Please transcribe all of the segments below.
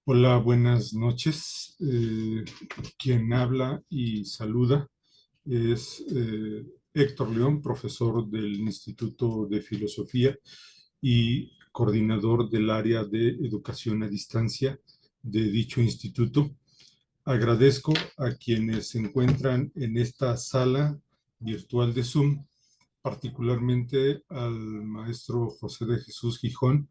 Hola, buenas noches. Quien habla y saluda es Héctor León, profesor del Instituto de Filosofía y coordinador del área de educación a distancia de dicho instituto. Agradezco a quienes se encuentran en esta sala virtual de Zoom, particularmente al maestro José de Jesús Gijón,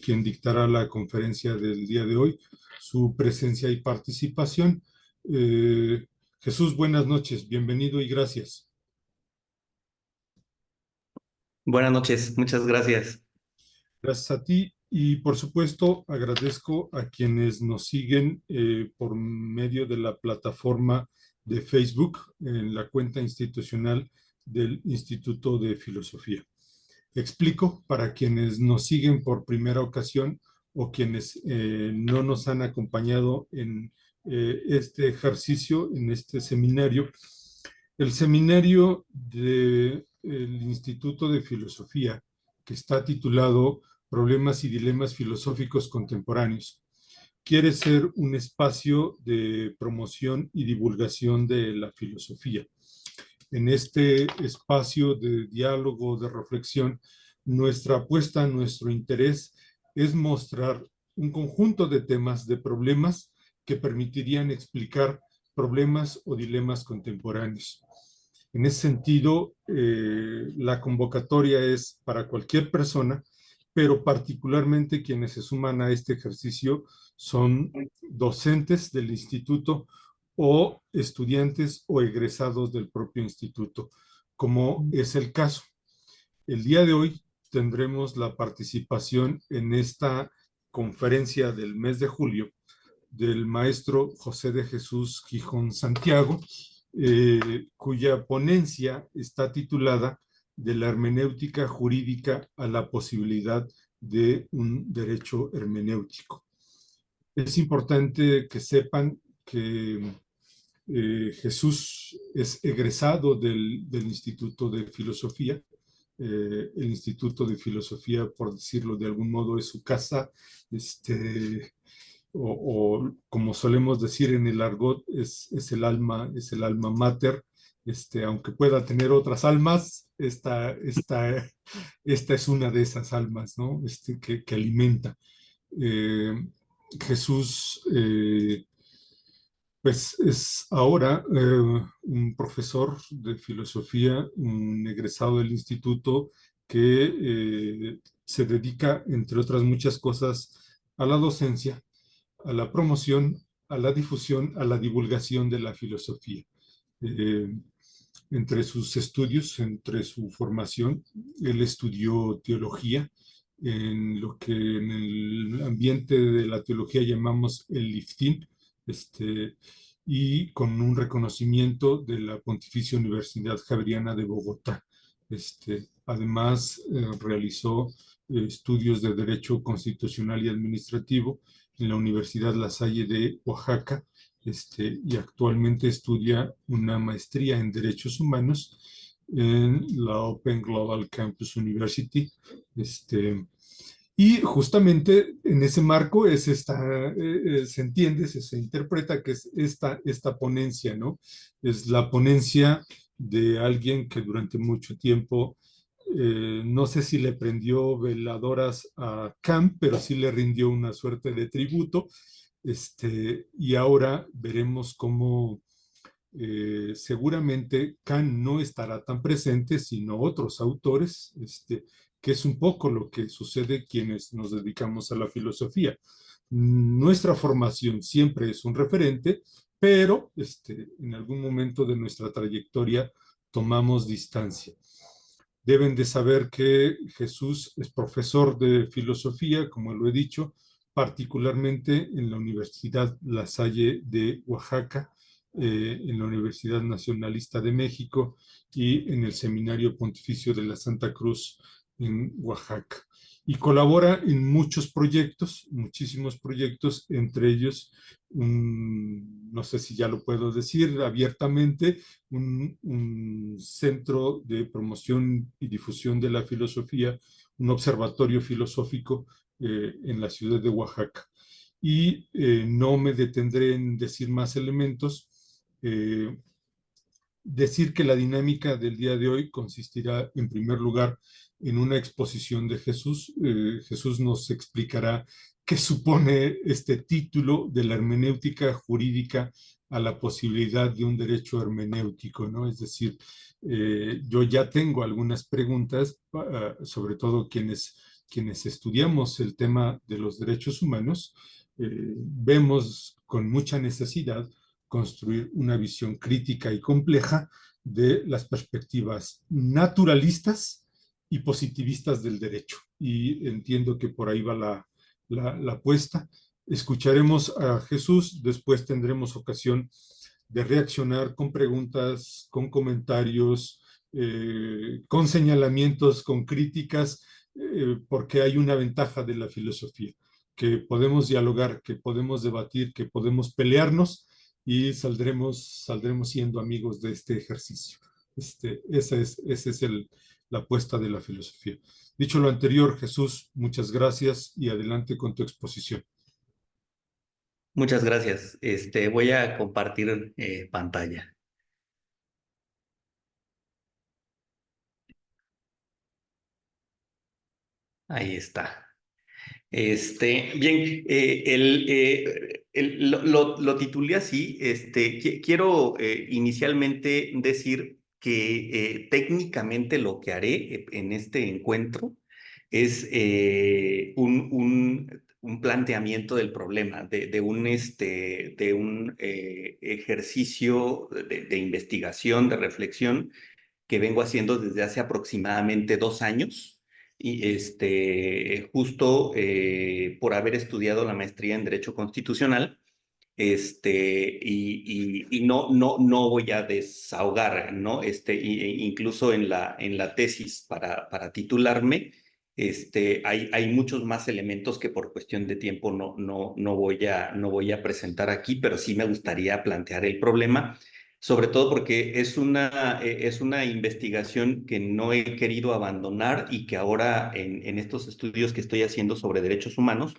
quien dictará la conferencia del día de hoy, su presencia y participación. Eh, Jesús, buenas noches, bienvenido y gracias. Buenas noches, muchas gracias. Gracias a ti y por supuesto agradezco a quienes nos siguen por medio de la plataforma de Facebook en la cuenta institucional del Instituto de Filosofía. Explico para quienes nos siguen por primera ocasión o quienes no nos han acompañado en este ejercicio, en este seminario. El seminario del Instituto de Filosofía, que está titulado Problemas y Dilemas Filosóficos Contemporáneos, quiere ser un espacio de promoción y divulgación de la filosofía. En este espacio de diálogo, de reflexión, nuestra apuesta, nuestro interés es mostrar un conjunto de temas, de problemas que permitirían explicar problemas o dilemas contemporáneos. En ese sentido, la convocatoria es para cualquier persona, pero particularmente quienes se suman a este ejercicio son docentes del instituto o estudiantes o egresados del propio instituto, como es el caso. El día de hoy tendremos la participación en esta conferencia del mes de julio del maestro José de Jesús Gijón Santiago, cuya ponencia está titulada De la hermenéutica jurídica a la posibilidad de un derecho hermenéutico. Es importante que sepan que Jesús es egresado del Instituto de Filosofía. El Instituto de Filosofía, por decirlo de algún modo, es su casa, o como solemos decir en el argot, es el alma mater, aunque pueda tener otras almas, esta es una de esas almas, ¿no? Que alimenta. Eh, Jesús pues es ahora un profesor de filosofía, un egresado del instituto que se dedica, entre otras muchas cosas, a la docencia, a la promoción, a la difusión, a la divulgación de la filosofía. Eh, Entre sus estudios, entre su formación, él estudió teología en lo que en el ambiente de la teología llamamos el liftín, y con un reconocimiento de la Pontificia Universidad Javeriana de Bogotá. Además, realizó estudios de Derecho Constitucional y Administrativo en la Universidad La Salle de Oaxaca, y actualmente estudia una maestría en Derechos Humanos en la Open Global Campus University. Y justamente en ese marco es se entiende, se interpreta que es esta ponencia, ¿no? Es la ponencia de alguien que durante mucho tiempo, no sé si le prendió veladoras a Kant, pero sí le rindió una suerte de tributo, y ahora veremos cómo seguramente Kant no estará tan presente, sino otros autores, que es un poco lo que sucede quienes nos dedicamos a la filosofía. Nuestra formación siempre es un referente, pero en algún momento de nuestra trayectoria tomamos distancia. Deben de saber que Jesús es profesor de filosofía, como lo he dicho, particularmente en la Universidad La Salle de Oaxaca, en la Universidad Nacionalista de México y en el Seminario Pontificio de la Santa Cruz en Oaxaca. Y colabora en muchos proyectos, muchísimos proyectos, entre ellos, no sé si ya lo puedo decir abiertamente, un centro de promoción y difusión de la filosofía, un observatorio filosófico en la ciudad de Oaxaca. y no me detendré en decir más elementos. Eh, Decir que la dinámica del día de hoy consistirá, en primer lugar, en una exposición de Jesús. Jesús nos explicará qué supone este título de la hermenéutica jurídica a la posibilidad de un derecho hermenéutico, ¿no? Es decir, yo ya tengo algunas preguntas, sobre todo quienes estudiamos el tema de los derechos humanos, vemos con mucha necesidad construir una visión crítica y compleja de las perspectivas naturalistas y positivistas del derecho. Y entiendo que por ahí va la apuesta. Escucharemos a Jesús, después tendremos ocasión de reaccionar con preguntas, con comentarios, con señalamientos, con críticas, porque hay una ventaja de la filosofía, que podemos dialogar, que podemos debatir, que podemos pelearnos y saldremos siendo amigos de este ejercicio. Esa es la apuesta de la filosofía. Dicho lo anterior, Jesús, muchas gracias y adelante con tu exposición. Muchas gracias. Voy a compartir pantalla. Ahí está. Bien, lo titulé así. Quiero inicialmente decir que técnicamente lo que haré en este encuentro es un planteamiento del problema, de un ejercicio de investigación, de reflexión que vengo haciendo desde hace aproximadamente 2 años y justo por haber estudiado la maestría en Derecho Constitucional, y no voy a desahogar, ¿no? Incluso en la tesis para titularme, hay muchos más elementos que por cuestión de tiempo no voy a presentar aquí, pero sí me gustaría plantear el problema, sobre todo porque es una investigación que no he querido abandonar y que ahora en estos estudios que estoy haciendo sobre derechos humanos,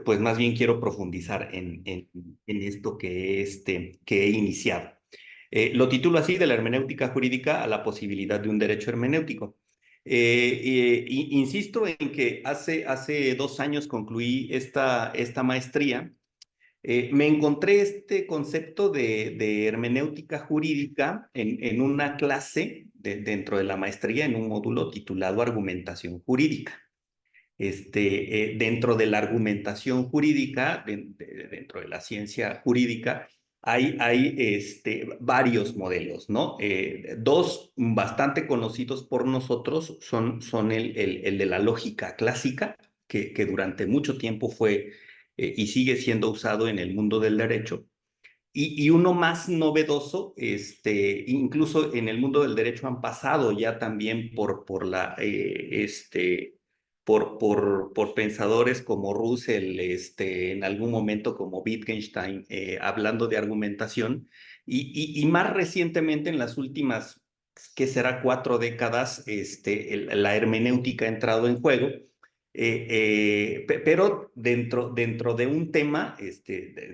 pues más bien quiero profundizar en esto que he iniciado. Lo titulo así: de la hermenéutica jurídica a la posibilidad de un derecho hermenéutico. Insisto en que hace 2 años concluí esta maestría. Me encontré este concepto de hermenéutica jurídica en una clase dentro de la maestría, en un módulo titulado Argumentación Jurídica. Dentro de la argumentación jurídica, dentro de la ciencia jurídica, hay varios modelos, ¿no? Dos bastante conocidos por nosotros son el de la lógica clásica, que durante mucho tiempo fue y sigue siendo usado en el mundo del derecho. Y uno más novedoso, incluso en el mundo del derecho han pasado ya también por pensadores como Russell, en algún momento como Wittgenstein, hablando de argumentación, y más recientemente en las últimas, ¿qué será?, 4 décadas, la hermenéutica ha entrado en juego. Pero dentro de un tema,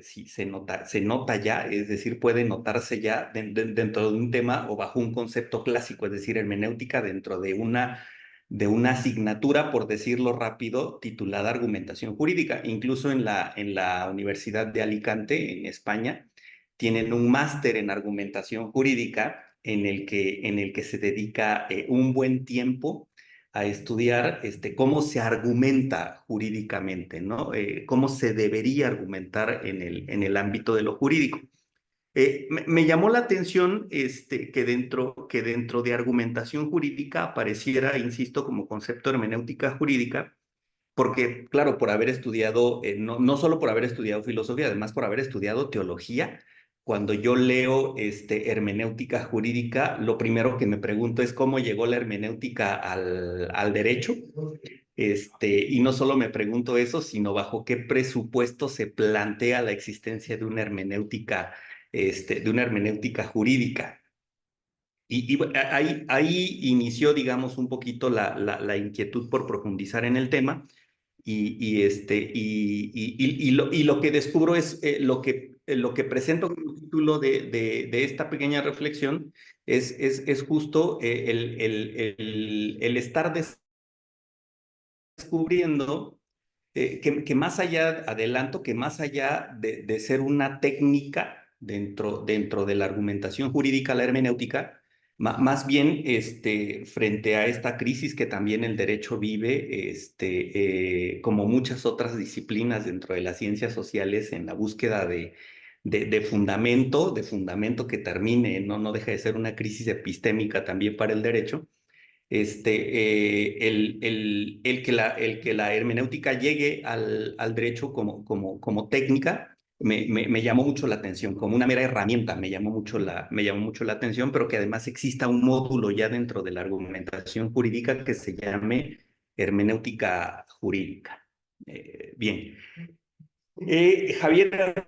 sí se nota ya, es decir, puede notarse ya dentro de un tema o bajo un concepto clásico, es decir, hermenéutica, dentro de una asignatura, por decirlo rápido, titulada Argumentación Jurídica. Incluso en la Universidad de Alicante, en España, tienen un máster en argumentación jurídica en el que se dedica un buen tiempo a estudiar cómo se argumenta jurídicamente, ¿no? Cómo se debería argumentar en el ámbito de lo jurídico. Me llamó la atención que dentro de argumentación jurídica apareciera, insisto, como concepto de hermenéutica jurídica, porque, claro, por haber estudiado, no solo por haber estudiado filosofía, además por haber estudiado teología. Cuando yo leo hermenéutica jurídica, lo primero que me pregunto es cómo llegó la hermenéutica al derecho. Y no solo me pregunto eso, sino bajo qué presupuesto se plantea la existencia de una hermenéutica jurídica. Y ahí inició, digamos, un poquito la inquietud por profundizar en el tema. y lo que descubro es lo que presento como título de esta pequeña reflexión es justo el estar descubriendo que más allá, adelanto, que más allá de ser una técnica dentro de la argumentación jurídica, la hermenéutica, más bien frente a esta crisis que también el derecho vive, como muchas otras disciplinas dentro de las ciencias sociales, en la búsqueda de fundamento que termine, no deja de ser una crisis epistémica también para el derecho. El que la hermenéutica llegue al derecho como técnica me llamó mucho la atención, como una mera herramienta, me llamó mucho la atención, pero que además exista un módulo ya dentro de la argumentación jurídica que se llame hermenéutica jurídica. Bien. Javier,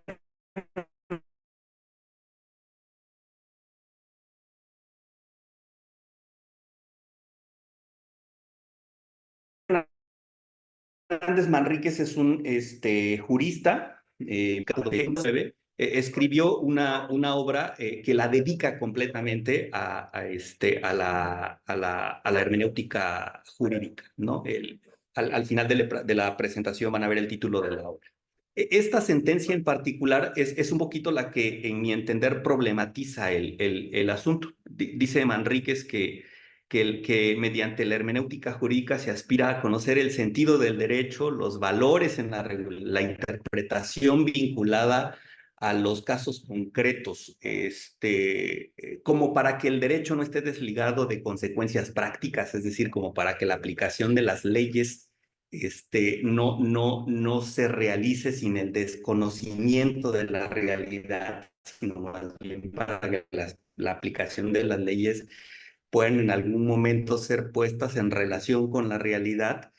Hernández Manríquez es un jurista, escribió una obra que la dedica completamente a la hermenéutica jurídica, ¿no? Al final de la presentación van a ver el título de la obra. Esta sentencia en particular es un poquito la que, en mi entender, problematiza el asunto. Dice Manríquez que mediante la hermenéutica jurídica se aspira a conocer el sentido del derecho, los valores en la interpretación vinculada a los casos concretos, como para que el derecho no esté desligado de consecuencias prácticas, es decir, como para que la aplicación de las leyes no se realice sin el desconocimiento de la realidad, sino más bien para que la aplicación de las leyes pueden en algún momento ser puestas en relación con la realidad,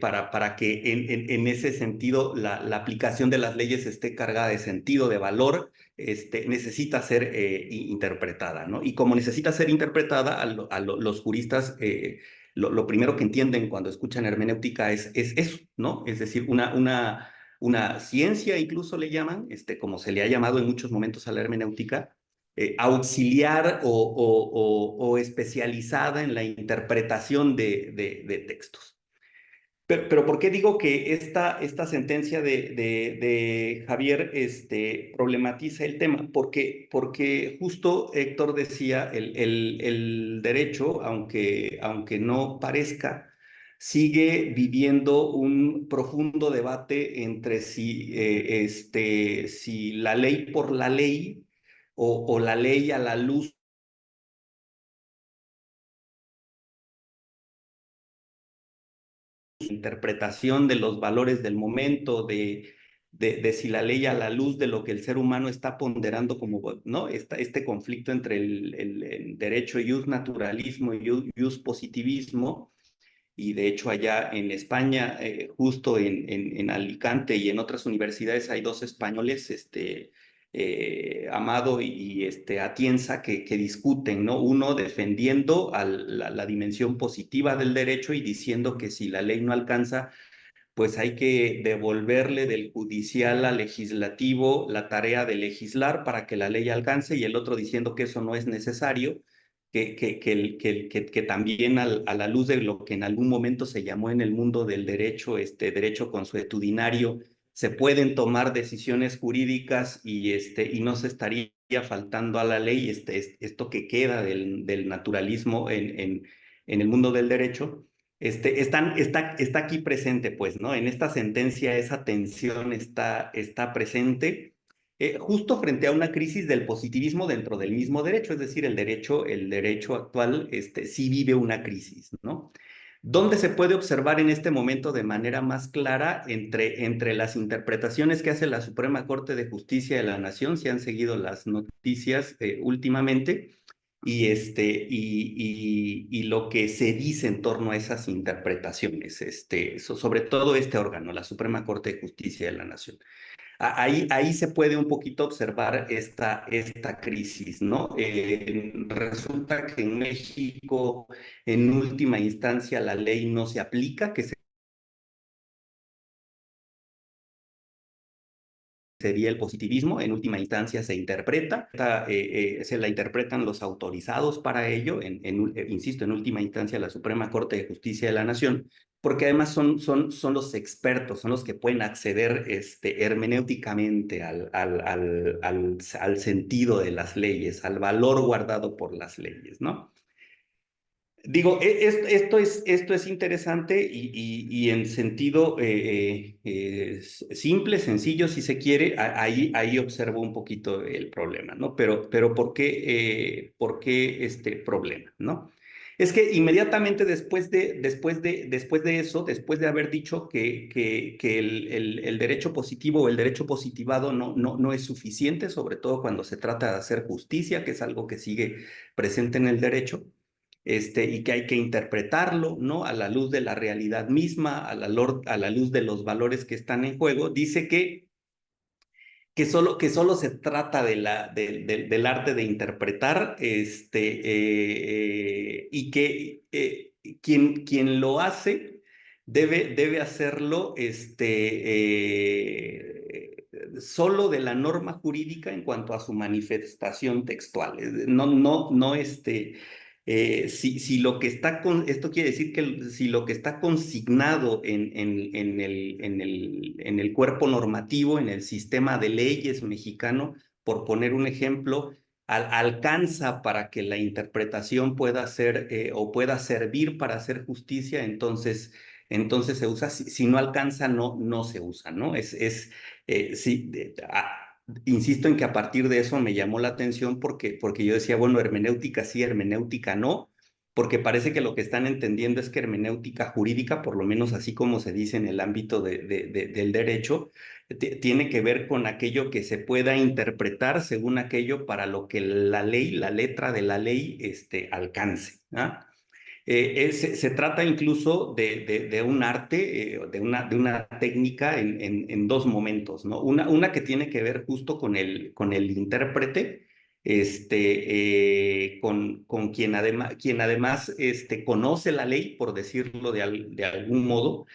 para que en ese sentido la aplicación de las leyes esté cargada de sentido, de valor, necesita ser interpretada, ¿no? Y como necesita ser interpretada, los juristas lo primero que entienden cuando escuchan hermenéutica es eso, ¿no? Es decir, una ciencia incluso le llaman, como se le ha llamado en muchos momentos a la hermenéutica, auxiliar o especializada en la interpretación de textos. Pero ¿por qué digo que esta sentencia de Javier problematiza el tema? Porque justo Héctor decía, el derecho, aunque no parezca, sigue viviendo un profundo debate entre si la ley por la ley o la ley a la luz interpretación de los valores del momento, de si la ley a la luz de lo que el ser humano está ponderando como, ¿no? Este conflicto entre el derecho ius naturalismo y ius positivismo, y de hecho allá en España, justo en Alicante y en otras universidades hay dos españoles, Amado y Atienza, que discuten, ¿no? Uno defendiendo la dimensión positiva del derecho y diciendo que si la ley no alcanza, pues hay que devolverle del judicial al legislativo la tarea de legislar para que la ley alcance, y el otro diciendo que eso no es necesario, que también a la luz de lo que en algún momento se llamó en el mundo del derecho, derecho consuetudinario, se pueden tomar decisiones jurídicas y no se estaría faltando a la ley, esto que queda del naturalismo en el mundo del derecho. Está aquí presente, pues, ¿no? En esta sentencia esa tensión está presente, justo frente a una crisis del positivismo dentro del mismo derecho, es decir, el derecho actual sí vive una crisis, ¿no? ¿Dónde se puede observar en este momento de manera más clara entre las interpretaciones que hace la Suprema Corte de Justicia de la Nación, si han seguido las noticias últimamente, y lo que se dice en torno a esas interpretaciones, sobre todo este órgano, la Suprema Corte de Justicia de la Nación? Ahí se puede un poquito observar esta crisis, ¿no? Resulta que en México, en última instancia, la ley no se aplica, que se sería el positivismo. En última instancia se interpreta, se la interpretan los autorizados para ello, insisto, en última instancia la Suprema Corte de Justicia de la Nación, porque además son los expertos, son los que pueden acceder hermenéuticamente al sentido de las leyes, al valor guardado por las leyes, ¿no? Digo, esto es interesante y en sentido simple, sencillo, si se quiere, ahí observo un poquito el problema, ¿no? Pero ¿por qué este problema, ¿no? Es que inmediatamente después de eso, después de haber dicho que el derecho positivo o el derecho positivado no es suficiente, sobre todo cuando se trata de hacer justicia, que es algo que sigue presente en el derecho, y que hay que interpretarlo, ¿no? A la luz de la realidad misma, a la luz de los valores que están en juego, dice que solo se trata del arte de interpretar, y que quien lo hace debe hacerlo, solo de la norma jurídica en cuanto a su manifestación textual. No, si lo que está esto quiere decir que si lo que está consignado en el cuerpo normativo, en el sistema de leyes mexicano, por poner un ejemplo, alcanza para que la interpretación pueda ser o pueda servir para hacer justicia, entonces se usa. Si no alcanza, no se usa, ¿no? Sí, insisto en que a partir de eso me llamó la atención porque yo decía, bueno, hermenéutica sí, hermenéutica no, porque parece que lo que están entendiendo es que hermenéutica jurídica, por lo menos así como se dice en el ámbito del derecho, tiene que ver con aquello que se pueda interpretar según aquello para lo que la ley, la letra de la ley, alcance, ¿ah? Se trata incluso de un arte, de una técnica en dos momentos, ¿no? Una que tiene que ver justo con el intérprete, con quien además conoce la ley, por decirlo de algún modo.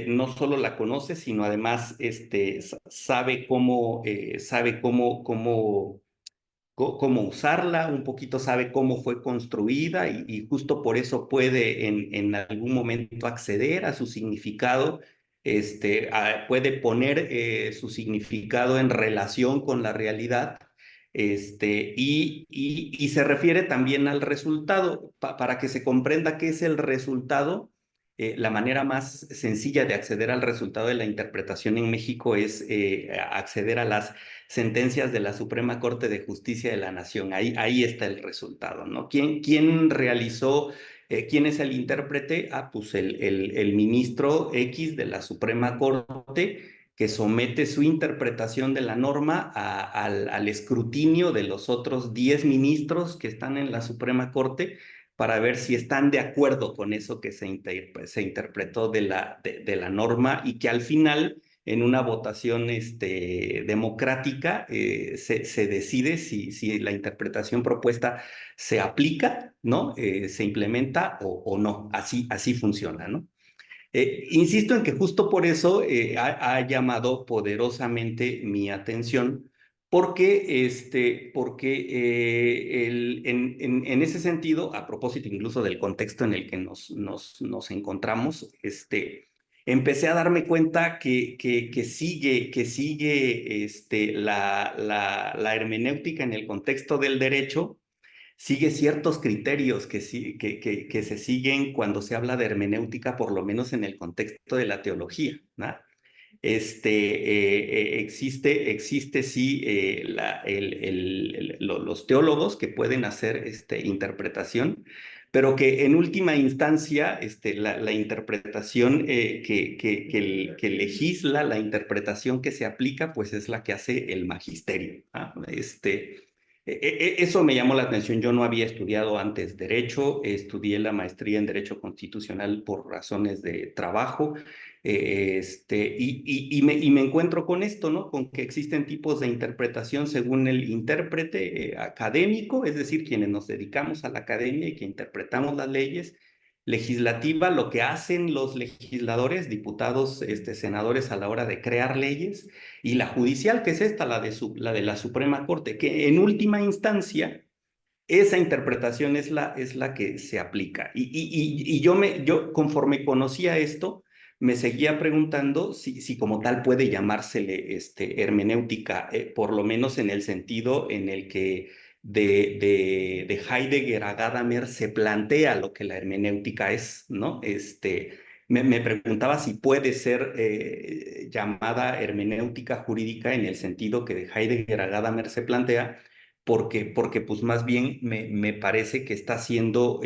No solo la conoce, sino además sabe cómo usarla, un poquito sabe cómo fue construida y justo por eso puede en algún momento acceder a su significado, puede poner su significado en relación con la realidad. Y se refiere también al resultado, para que se comprenda qué es el resultado. La manera más sencilla de acceder al resultado de la interpretación en México es acceder a las sentencias de la Suprema Corte de Justicia de la Nación. Ahí está el resultado, ¿no? ¿Quién realizó, quién es el intérprete? Pues el ministro X de la Suprema Corte, que somete su interpretación de la norma al escrutinio de los otros 10 ministros que están en la Suprema Corte para ver si están de acuerdo con eso que se interpretó de la norma, y que al final, en una votación democrática, se decide si la interpretación propuesta se aplica, ¿no? Se implementa o no. Así funciona, ¿no? Insisto en que justo por eso ha llamado poderosamente mi atención, porque en ese sentido, a propósito incluso del contexto en el que nos encontramos, empecé a darme cuenta que sigue la hermenéutica en el contexto del derecho, sigue ciertos criterios que se siguen cuando se habla de hermenéutica, por lo menos en el contexto de la teología, ¿no? Existe sí los teólogos que pueden hacer interpretación, pero que en última instancia la interpretación que legisla, la interpretación que se aplica, pues es la que hace el magisterio, ¿ah? Eso me llamó la atención. Yo no había estudiado antes derecho, estudié la maestría en Derecho Constitucional por razones de trabajo, y me encuentro con esto, ¿no? Con que existen tipos de interpretación según el intérprete académico, es decir, quienes nos dedicamos a la academia y que interpretamos las leyes, legislativa, lo que hacen los legisladores, diputados, senadores a la hora de crear leyes, y la judicial, que es esta, la de la Suprema Corte, que en última instancia esa interpretación es la que se aplica. Y yo, conforme conocía esto, me seguía preguntando si como tal puede llamársele hermenéutica, por lo menos en el sentido en el que de Heidegger a Gadamer se plantea lo que la hermenéutica es, ¿no? Me preguntaba si puede ser llamada hermenéutica jurídica en el sentido que de Heidegger a Gadamer se plantea, porque pues más bien me parece que está siendo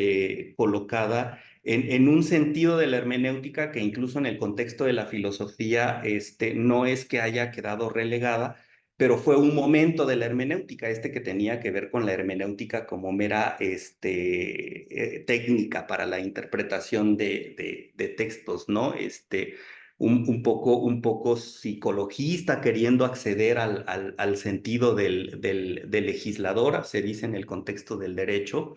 colocada en un sentido de la hermenéutica que incluso en el contexto de la filosofía no es que haya quedado relegada, pero fue un momento de la hermenéutica, que tenía que ver con la hermenéutica como mera técnica para la interpretación de textos, ¿no? Un poco psicologista, queriendo acceder al sentido del legislador, se dice en el contexto del derecho,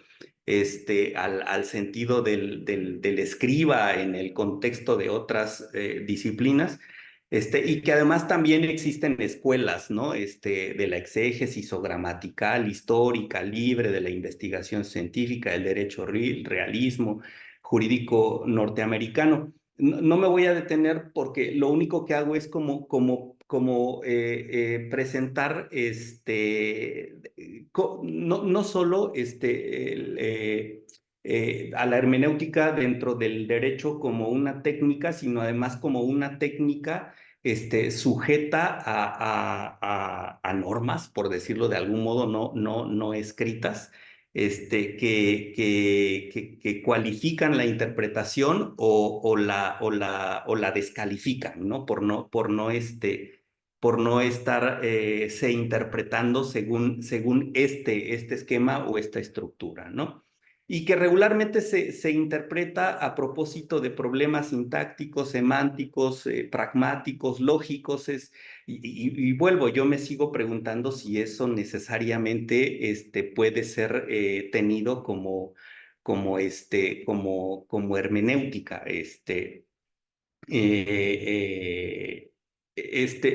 al sentido del escriba en el contexto de otras disciplinas. Y que además también existen escuelas, ¿no? De la exégesis o gramatical, histórica, libre, de la investigación científica, del derecho realismo, jurídico norteamericano. No me voy a detener porque lo único que hago es como presentar no solo a la hermenéutica dentro del derecho como una técnica, sino además como una técnica sujeta a normas, por decirlo de algún modo, no escritas, que cualifican la interpretación o la descalifican, ¿no? Por no estar se interpretando según este esquema o esta estructura, ¿no? Y que regularmente se interpreta a propósito de problemas sintácticos, semánticos, pragmáticos, lógicos. Y vuelvo, yo me sigo preguntando si eso necesariamente puede ser tenido como hermenéutica.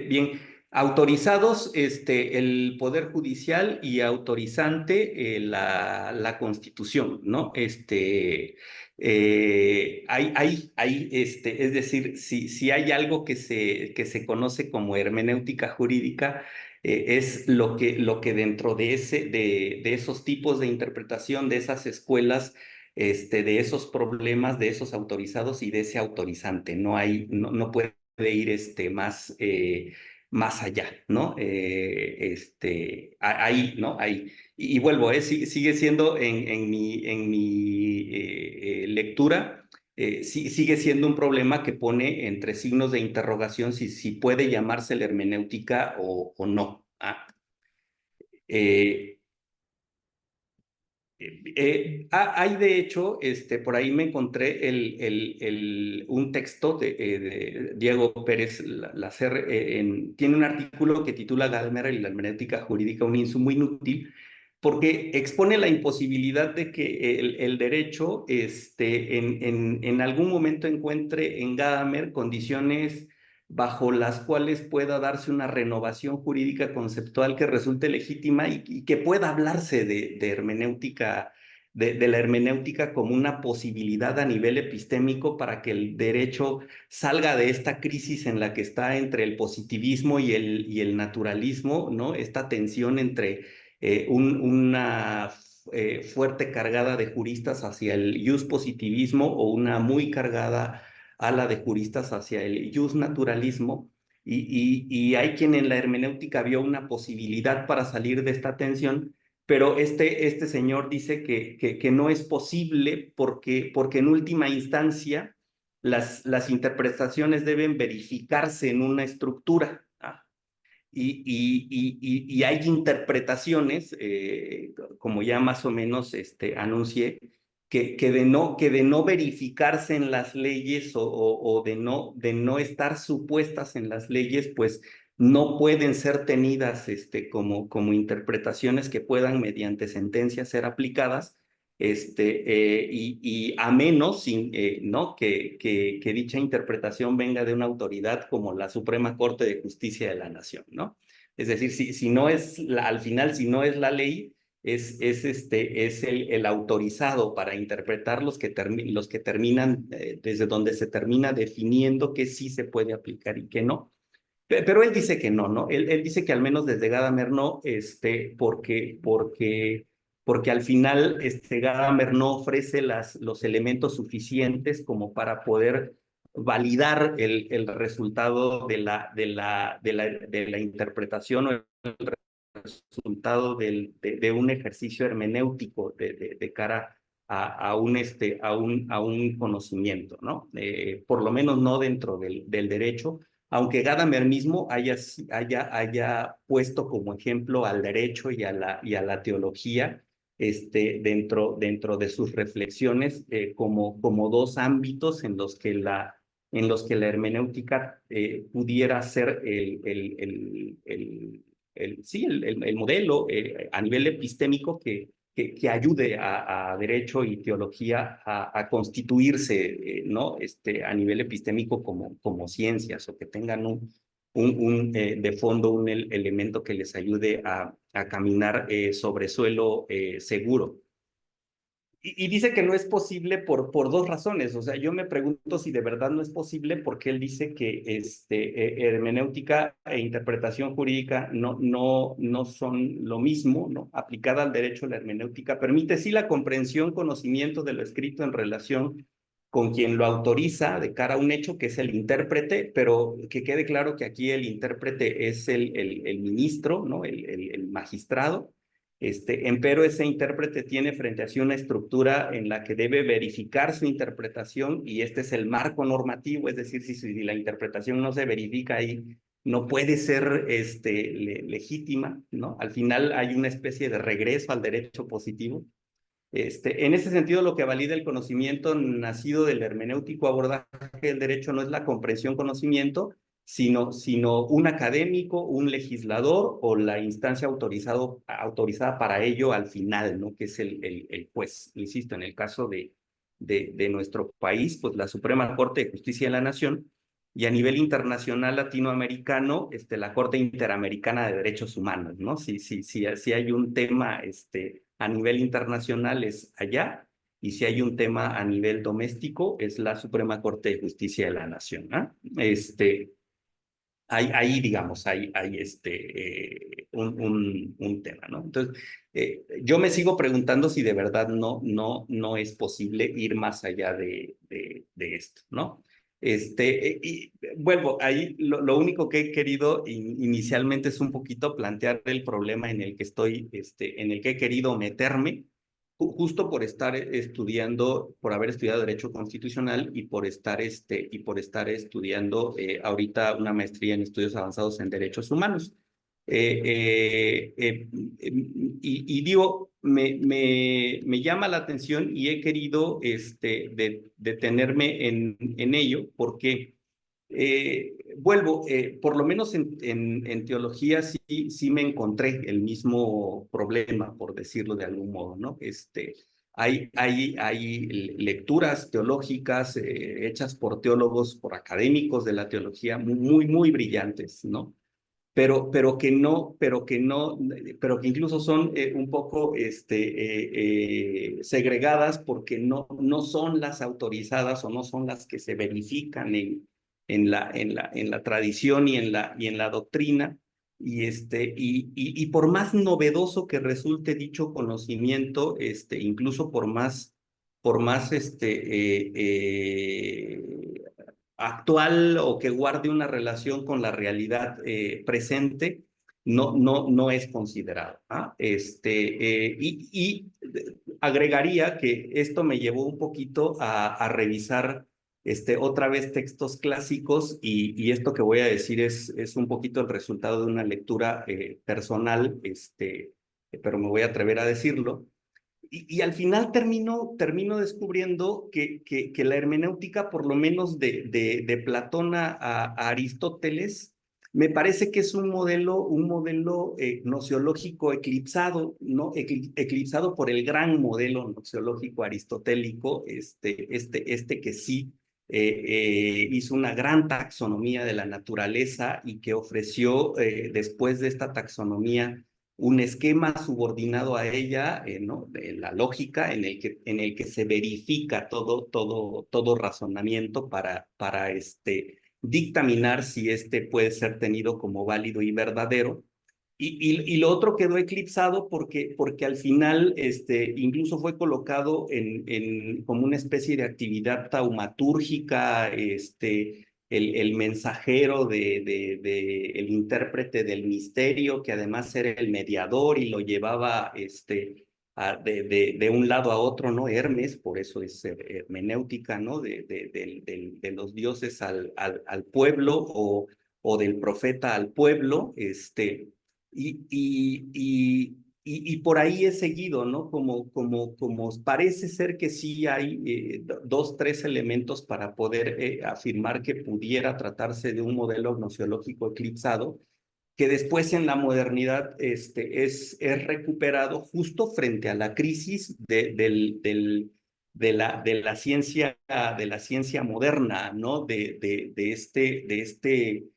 Bien, autorizados el Poder Judicial y autorizante la Constitución, ¿no? Es decir, si hay algo que se conoce como hermenéutica jurídica, es lo que dentro de esos tipos de interpretación, de esas escuelas, de esos problemas, de esos autorizados y de ese autorizante. No puede ir más allá, ¿no? Ahí, ¿no? Ahí. Y vuelvo, sigue siendo en mi lectura, sigue siendo un problema que pone entre signos de interrogación si puede llamarse la hermenéutica o no. Eh, Hay de hecho, por ahí me encontré un texto de Diego Pérez Lacer, tiene un artículo que titula Gadamer y la hermenéutica jurídica, un insumo inútil, porque expone la imposibilidad de que el derecho en algún momento encuentre en Gadamer condiciones bajo las cuales pueda darse una renovación jurídica conceptual que resulte legítima y que pueda hablarse de hermenéutica, de la hermenéutica como una posibilidad a nivel epistémico para que el derecho salga de esta crisis en la que está entre el positivismo y el naturalismo, ¿no? Esta tensión entre una fuerte cargada de juristas hacia el positivismo o una muy cargada ala de juristas hacia el naturalismo, y hay quien en la hermenéutica vio una posibilidad para salir de esta tensión, pero este señor dice que no es posible porque en última instancia las interpretaciones deben verificarse en una estructura. Y hay interpretaciones, como ya más o menos anuncié, que de no verificarse en las leyes o de no estar supuestas en las leyes, pues no pueden ser tenidas como interpretaciones que puedan mediante sentencias ser aplicadas, y a menos ¿no? que dicha interpretación venga de una autoridad como la Suprema Corte de Justicia de la Nación, ¿no? Es decir, si no es al final, si no es la ley, es el autorizado para interpretar los que terminan, desde donde se termina definiendo que sí se puede aplicar y que no. Pero él dice que no, ¿no? Él dice que al menos desde Gadamer no, porque al final Gadamer no ofrece los elementos suficientes como para poder validar el resultado de la interpretación o el resultado de un ejercicio hermenéutico de cara a un conocimiento, ¿no? Por lo menos no dentro del derecho, aunque Gadamer mismo haya puesto como ejemplo al derecho y a la teología dentro de sus reflexiones como dos ámbitos en los que la hermenéutica pudiera ser sí, el modelo a nivel epistémico que ayude a derecho y teología a constituirse, ¿no? A nivel epistémico como ciencias o que tengan de fondo un elemento que les ayude a caminar sobre suelo seguro. Y dice que no es posible por dos razones. O sea, yo me pregunto si de verdad no es posible porque él dice que hermenéutica e interpretación jurídica no son lo mismo, ¿no? Aplicada al derecho, la hermenéutica permite sí la comprensión, conocimiento de lo escrito en relación con quien lo autoriza de cara a un hecho, que es el intérprete, pero que quede claro que aquí el intérprete es el ministro, ¿no? El magistrado. Empero ese intérprete tiene frente a sí una estructura en la que debe verificar su interpretación y este es el marco normativo, es decir, si la interpretación no se verifica ahí, no puede ser legítima, ¿no? Al final hay una especie de regreso al derecho positivo. En ese sentido, lo que valida el conocimiento nacido del hermenéutico abordaje del derecho no es la comprensión-conocimiento, sino un académico, un legislador o la instancia autorizada para ello al final, ¿no? Que es el juez. Insisto, en el caso de nuestro país, pues la Suprema Corte de Justicia de la Nación, y a nivel internacional latinoamericano, la Corte Interamericana de Derechos Humanos, ¿no? Si hay un tema a nivel internacional es allá, y si hay un tema a nivel doméstico es la Suprema Corte de Justicia de la Nación, ¿no? Ahí, digamos, hay un tema, ¿no? Entonces, yo me sigo preguntando si de verdad no es posible ir más allá de esto, ¿no? Y vuelvo, ahí lo único que he querido inicialmente es un poquito plantear el problema en el que estoy, en el que he querido meterme, justo por estar estudiando, por haber estudiado Derecho Constitucional y por estar estudiando ahorita una maestría en estudios avanzados en derechos humanos. Y digo, me llama la atención y he querido detenerme en ello porque vuelvo, por lo menos en teología sí me encontré el mismo problema, por decirlo de algún modo, ¿no? Hay lecturas teológicas hechas por teólogos, por académicos de la teología muy brillantes, ¿no? Pero que incluso son un poco segregadas porque no son las autorizadas o no son las que se verifican en la tradición y en la doctrina. Y por más novedoso que resulte dicho conocimiento, incluso por más actual o que guarde una relación con la realidad presente, no es considerado. ¿Ah? Y agregaría que esto me llevó un poquito a revisar otra vez textos clásicos y esto que voy a decir es un poquito el resultado de una lectura personal, pero me voy a atrever a decirlo. Y al final termino descubriendo que la hermenéutica, por lo menos de Platón a Aristóteles, Me parece que es un modelo nociológico eclipsado, ¿no? Eclipsado por el gran modelo nociológico aristotélico, que sí hizo una gran taxonomía de la naturaleza y que ofreció, después de esta taxonomía, un esquema subordinado a ella, ¿no? De la lógica en el que se verifica todo razonamiento para dictaminar si puede ser tenido como válido y verdadero. Y lo otro quedó eclipsado porque al final incluso fue colocado como una especie de actividad taumatúrgica, el mensajero el intérprete del misterio, que además era el mediador y lo llevaba de un lado a otro, ¿no? Hermes, por eso es hermenéutica, ¿no? De los dioses al pueblo o del profeta al pueblo, y, y, y, y por ahí he seguido, ¿no? Como parece ser que sí hay dos, tres elementos para poder afirmar que pudiera tratarse de un modelo gnosiológico eclipsado, que después en la modernidad es recuperado justo frente a la crisis de la ciencia moderna, ¿no? De este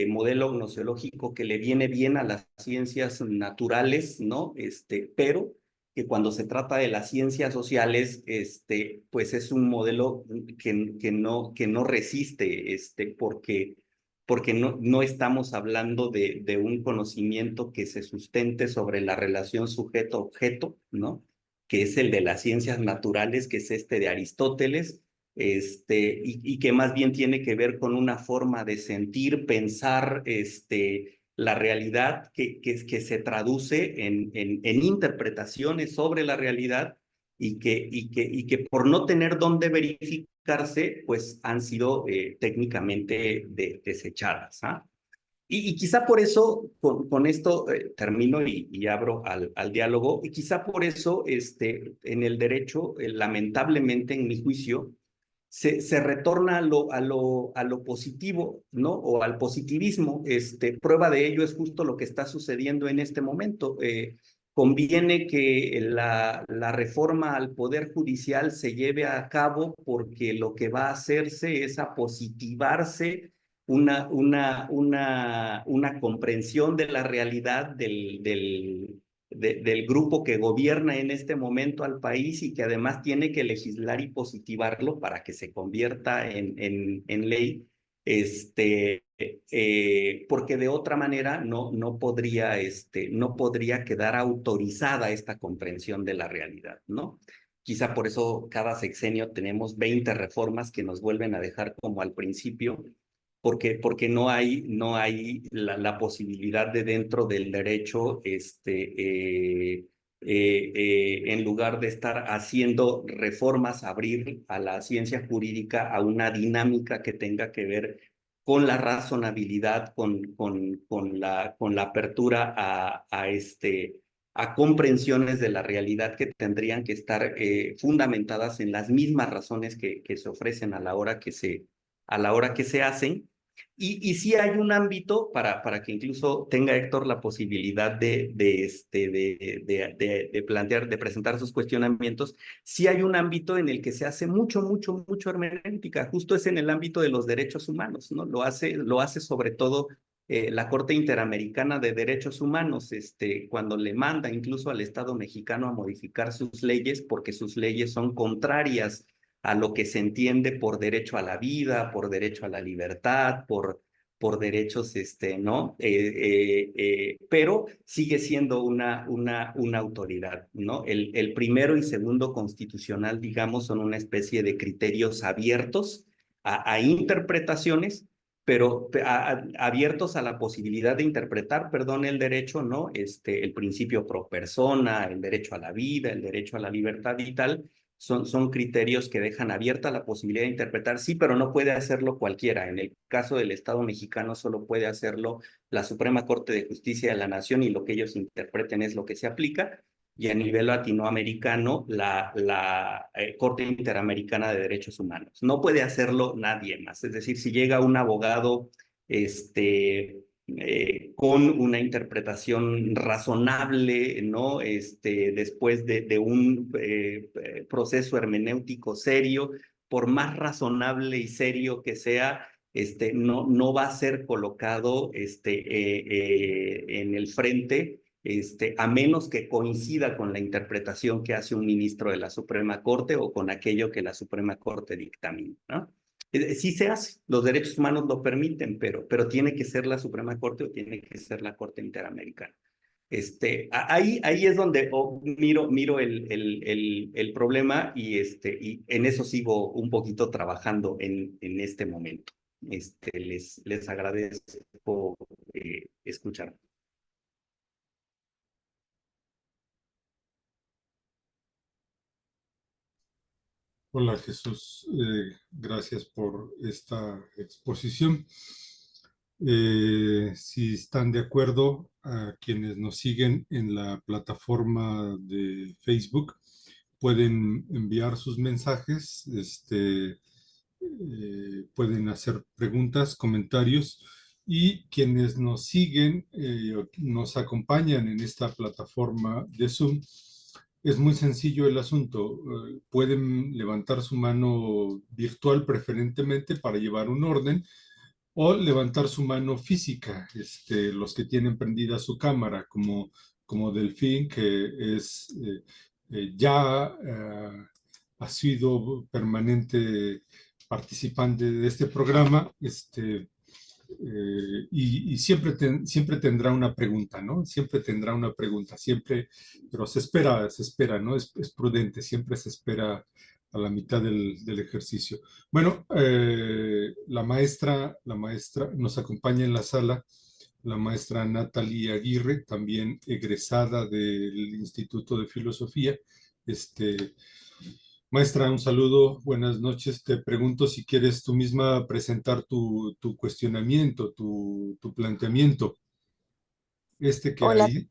modelo gnosiológico que le viene bien a las ciencias naturales, ¿no? Pero que cuando se trata de las ciencias sociales, pues es un modelo que no resiste, porque no estamos hablando de un conocimiento que se sustente sobre la relación sujeto-objeto, ¿no? Que es el de las ciencias naturales, que es de Aristóteles, y que más bien tiene que ver con una forma de sentir, pensar, la realidad que se traduce en interpretaciones sobre la realidad y que por no tener dónde verificarse, pues han sido técnicamente desechadas. ¿Ah? Y quizá por eso, con esto termino y abro al diálogo, y quizá por eso en el derecho, lamentablemente en mi juicio, se retorna a lo positivo, ¿no? O al positivismo. Prueba de ello es justo lo que está sucediendo en este momento. Conviene que la reforma al Poder Judicial se lleve a cabo porque lo que va a hacerse es apositivarse una comprensión de la realidad del grupo que gobierna en este momento al país y que además tiene que legislar y positivarlo para que se convierta en ley, porque de otra manera no podría quedar autorizada esta comprensión de la realidad, ¿no? Quizá por eso cada sexenio tenemos 20 reformas que nos vuelven a dejar como al principio, porque no hay la posibilidad de dentro del derecho, en lugar de estar haciendo reformas, abrir a la ciencia jurídica a una dinámica que tenga que ver con la razonabilidad, con la apertura a comprensiones de la realidad que tendrían que estar fundamentadas en las mismas razones que se ofrecen a la hora que se hacen. Y sí hay un ámbito para que incluso tenga Héctor la posibilidad de plantear, de presentar sus cuestionamientos. Sí hay un ámbito en el que se hace mucho hermenéutica, justo es en el ámbito de los derechos humanos, ¿no? Lo hace sobre todo la Corte Interamericana de Derechos Humanos, cuando le manda incluso al Estado mexicano a modificar sus leyes porque sus leyes son contrarias a lo que se entiende por derecho a la vida, por derecho a la libertad, por derechos, ¿no? Pero sigue siendo una autoridad, ¿no? El primero y segundo constitucional, digamos, son una especie de criterios abiertos a interpretaciones, pero abiertos a la posibilidad de interpretar, perdón, el derecho, ¿no? El principio pro persona, el derecho a la vida, el derecho a la libertad y tal, son criterios que dejan abierta la posibilidad de interpretar, sí, pero no puede hacerlo cualquiera. En el caso del Estado mexicano solo puede hacerlo la Suprema Corte de Justicia de la Nación y lo que ellos interpreten es lo que se aplica. Y a nivel latinoamericano, la Corte Interamericana de Derechos Humanos. No puede hacerlo nadie más. Es decir, si llega un abogado con una interpretación razonable, ¿no? Después de un proceso hermenéutico serio, por más razonable y serio que sea, no va a ser colocado en el frente, a menos que coincida con la interpretación que hace un ministro de la Suprema Corte o con aquello que la Suprema Corte dictamina, ¿no? Sí se hace, los derechos humanos lo permiten, pero tiene que ser la Suprema Corte o tiene que ser la Corte Interamericana. Ahí es donde miro el problema y en eso sigo un poquito trabajando en este momento. Les agradezco escuchar. Hola Jesús, gracias por esta exposición. Si están de acuerdo, a quienes nos siguen en la plataforma de Facebook, pueden enviar sus mensajes, pueden hacer preguntas, comentarios, y quienes nos siguen, nos acompañan en esta plataforma de Zoom. Es muy sencillo el asunto. Pueden levantar su mano virtual preferentemente para llevar un orden o levantar su mano física, los que tienen prendida su cámara, como Delfín, que ya ha sido permanente participante de este programa, y siempre tendrá una pregunta, ¿no? Siempre tendrá una pregunta, siempre, pero se espera, ¿no? Es prudente, siempre se espera a la mitad del ejercicio. Bueno, la maestra nos acompaña en la sala, la maestra Natalie Aguirre, también egresada del Instituto de Filosofía. Este, Maestra, un saludo, buenas noches. Te pregunto si quieres tú misma presentar tu cuestionamiento, tu planteamiento, que Hola, hay.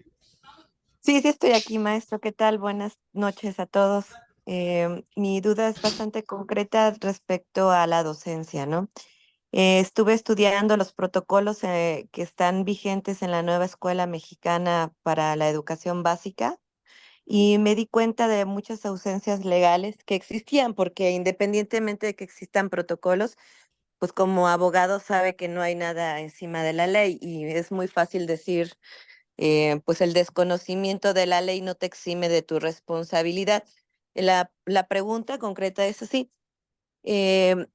sí, sí estoy aquí, maestro. ¿Qué tal? Buenas noches a todos. Mi duda es bastante concreta respecto a la docencia, ¿no? Estuve estudiando los protocolos que están vigentes en la nueva Escuela Mexicana para la Educación Básica y me di cuenta de muchas ausencias legales que existían, porque independientemente de que existan protocolos, pues como abogado sabe que no hay nada encima de la ley y es muy fácil decir pues el desconocimiento de la ley no te exime de tu responsabilidad. La pregunta concreta es así. eh,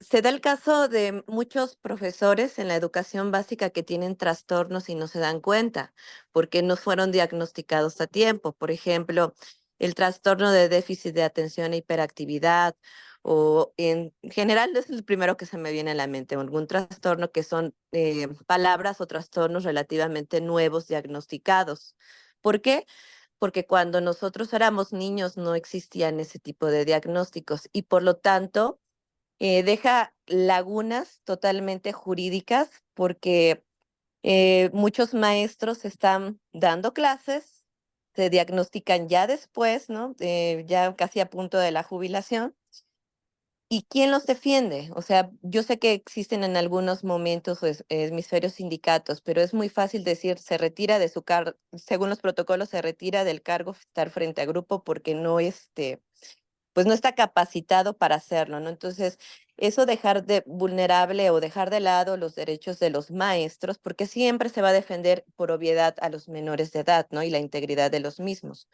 Se da el caso de muchos profesores en la educación básica que tienen trastornos y no se dan cuenta porque no fueron diagnosticados a tiempo. Por ejemplo, el trastorno de déficit de atención e hiperactividad o en general es el primero que se me viene a la mente, algún trastorno que son palabras o trastornos relativamente nuevos diagnosticados. ¿Por qué? Porque cuando nosotros éramos niños no existían ese tipo de diagnósticos y por lo tanto deja lagunas totalmente jurídicas porque muchos maestros están dando clases, se diagnostican ya después, ¿no? Ya casi a punto de la jubilación. ¿Y quién los defiende? O sea, yo sé que existen en algunos momentos hemisferios sindicatos, pero es muy fácil decir, se retira de su cargo, según los protocolos, se retira del cargo estar frente a grupo porque no, pues no está capacitado para hacerlo, ¿no? Entonces, eso dejar de vulnerable o dejar de lado los derechos de los maestros, porque siempre se va a defender por obviedad a los menores de edad, ¿no? Y la integridad de los mismos.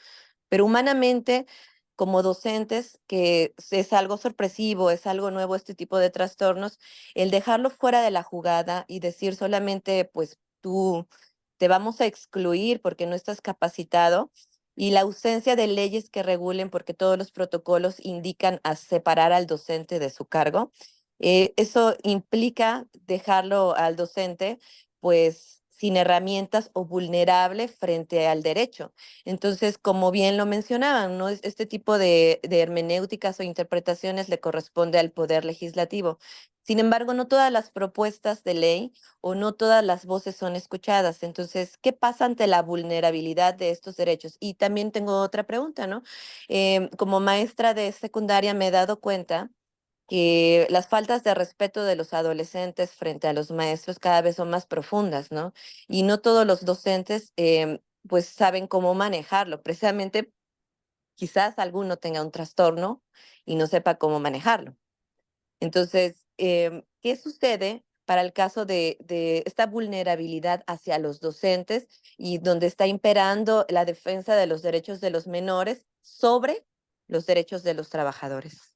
Pero humanamente, como docentes, que es algo sorpresivo, es algo nuevo este tipo de trastornos, el dejarlo fuera de la jugada y decir solamente, pues tú te vamos a excluir porque no estás capacitado, y la ausencia de leyes que regulen, porque todos los protocolos indican a separar al docente de su cargo, eso implica dejarlo al docente, pues sin herramientas o vulnerable frente al derecho. Entonces, como bien lo mencionaban, ¿no? Este tipo de hermenéuticas o interpretaciones le corresponde al Poder Legislativo. Sin embargo, no todas las propuestas de ley o no todas las voces son escuchadas. Entonces, ¿qué pasa ante la vulnerabilidad de estos derechos? Y también tengo otra pregunta, ¿no? Como maestra de secundaria me he dado cuenta que las faltas de respeto de los adolescentes frente a los maestros cada vez son más profundas, ¿no? Y no todos los docentes pues saben cómo manejarlo. Precisamente quizás alguno tenga un trastorno y no sepa cómo manejarlo. Entonces, ¿qué sucede para el caso de esta vulnerabilidad hacia los docentes y donde está imperando la defensa de los derechos de los menores sobre los derechos de los trabajadores?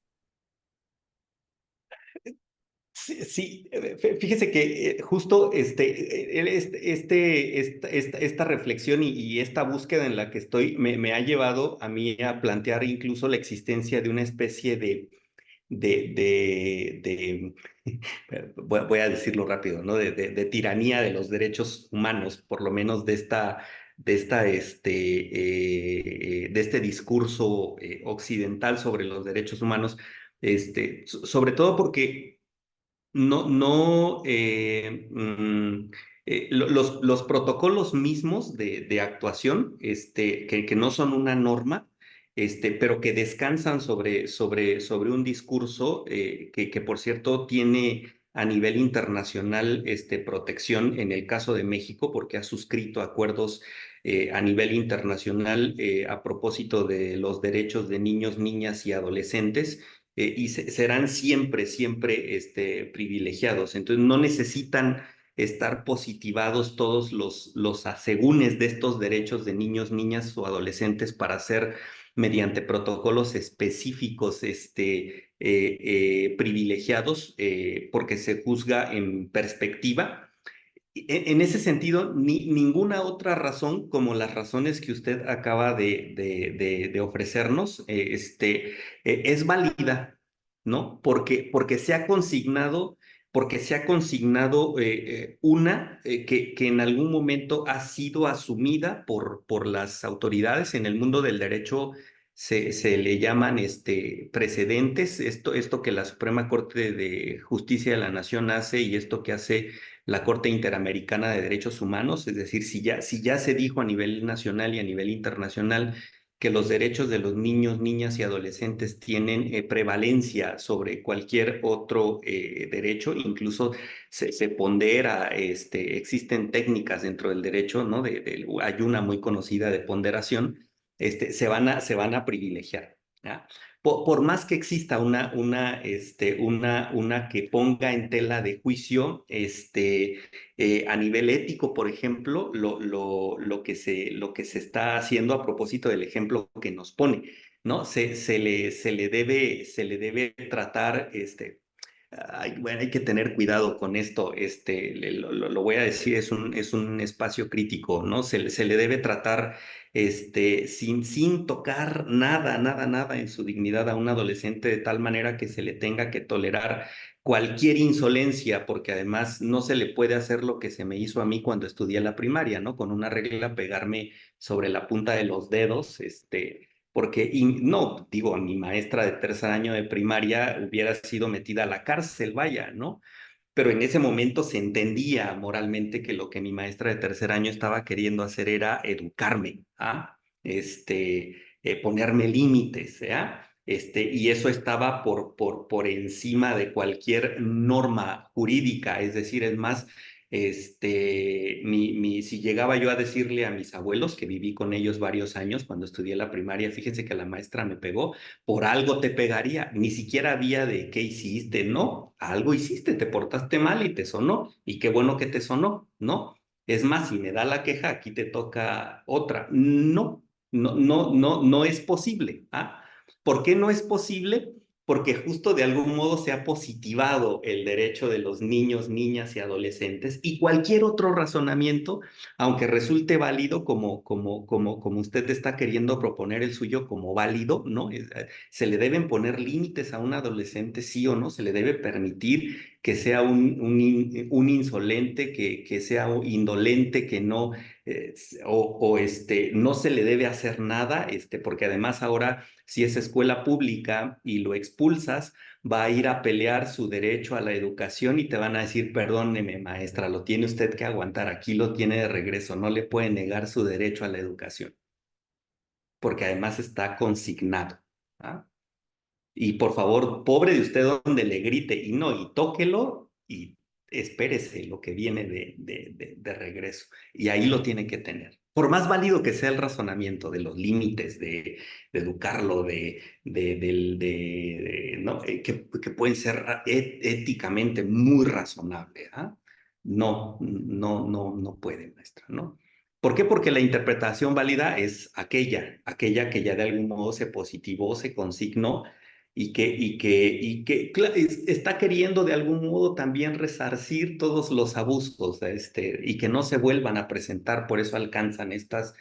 Sí, sí, fíjese que justo esta reflexión y esta búsqueda en la que estoy me ha llevado a mí a plantear incluso la existencia de una especie de voy a decirlo rápido, ¿no? De tiranía de los derechos humanos, por lo menos de este discurso occidental sobre los derechos humanos, sobre todo porque no, los protocolos mismos de actuación, que no son una norma, pero que descansan sobre un discurso que, por cierto, tiene a nivel internacional protección en el caso de México, porque ha suscrito acuerdos a nivel internacional a propósito de los derechos de niños, niñas y adolescentes y serán siempre, siempre privilegiados. Entonces no necesitan estar positivados todos los asegúnes de estos derechos de niños, niñas o adolescentes para ser mediante protocolos específicos privilegiados porque se juzga en perspectiva. En ese sentido, ninguna otra razón como las razones que usted acaba de ofrecernos es válida, ¿no? Porque se ha consignado una que en algún momento ha sido asumida por las autoridades en el mundo del derecho. Se le llaman precedentes, esto que la Suprema Corte de Justicia de la Nación hace y esto que hace la Corte Interamericana de Derechos Humanos, es decir, si ya se dijo a nivel nacional y a nivel internacional que los derechos de los niños, niñas y adolescentes tienen prevalencia sobre cualquier otro derecho, incluso se pondera, existen técnicas dentro del derecho, ¿no? Hay una muy conocida de ponderación, se van a privilegiar. ¿Ya? Por más que exista una que ponga en tela de juicio, a nivel ético, por ejemplo, lo que se está haciendo a propósito del ejemplo que nos pone, ¿no? Se le debe tratar, bueno, hay que tener cuidado con esto, lo voy a decir, es un espacio crítico, ¿no? Se le debe tratar sin tocar nada, nada, nada en su dignidad a un adolescente de tal manera que se le tenga que tolerar cualquier insolencia, porque además no se le puede hacer lo que se me hizo a mí cuando estudié la primaria, ¿no? Con una regla pegarme sobre la punta de los dedos, porque no, digo, mi maestra de tercer año de primaria hubiera sido metida a la cárcel, vaya, ¿no? Pero en ese momento se entendía moralmente que lo que mi maestra de tercer año estaba queriendo hacer era educarme, ¿ah? Ponerme límites, ¿ah? Y eso estaba por encima de cualquier norma jurídica, es decir, es más, si llegaba yo a decirle a mis abuelos, que viví con ellos varios años cuando estudié la primaria, fíjense que la maestra me pegó, por algo te pegaría, ni siquiera había de qué hiciste, no, algo hiciste, te portaste mal y te sonó, y qué bueno que te sonó, ¿no? Es más, si me da la queja, aquí te toca otra. No, no es posible. ¿Ah? ¿Por qué no es posible? Porque justo de algún modo se ha positivado el derecho de los niños, niñas y adolescentes y cualquier otro razonamiento, aunque resulte válido como usted está queriendo proponer el suyo como válido, ¿no? Se le deben poner límites a un adolescente, sí o no, se le debe permitir que sea un insolente, que sea indolente, que no, no se le debe hacer nada, porque además ahora, si es escuela pública y lo expulsas, va a ir a pelear su derecho a la educación y te van a decir, perdóneme, maestra, lo tiene usted que aguantar, aquí lo tiene de regreso, no le puede negar su derecho a la educación, porque además está consignado. ¿Ah? Y por favor, pobre de usted donde le grite y no, y tóquelo y espérese lo que viene de regreso. Y ahí lo tiene que tener. Por más válido que sea el razonamiento de los límites, de educarlo, ¿no? Que pueden ser éticamente muy razonables, ¿ah? No, no, no, no puede, maestra, ¿no? ¿Por qué? Porque la interpretación válida es aquella que ya de algún modo se positivó, se consignó y que está queriendo de algún modo también resarcir todos los abusos, y que no se vuelvan a presentar, por eso alcanzan estas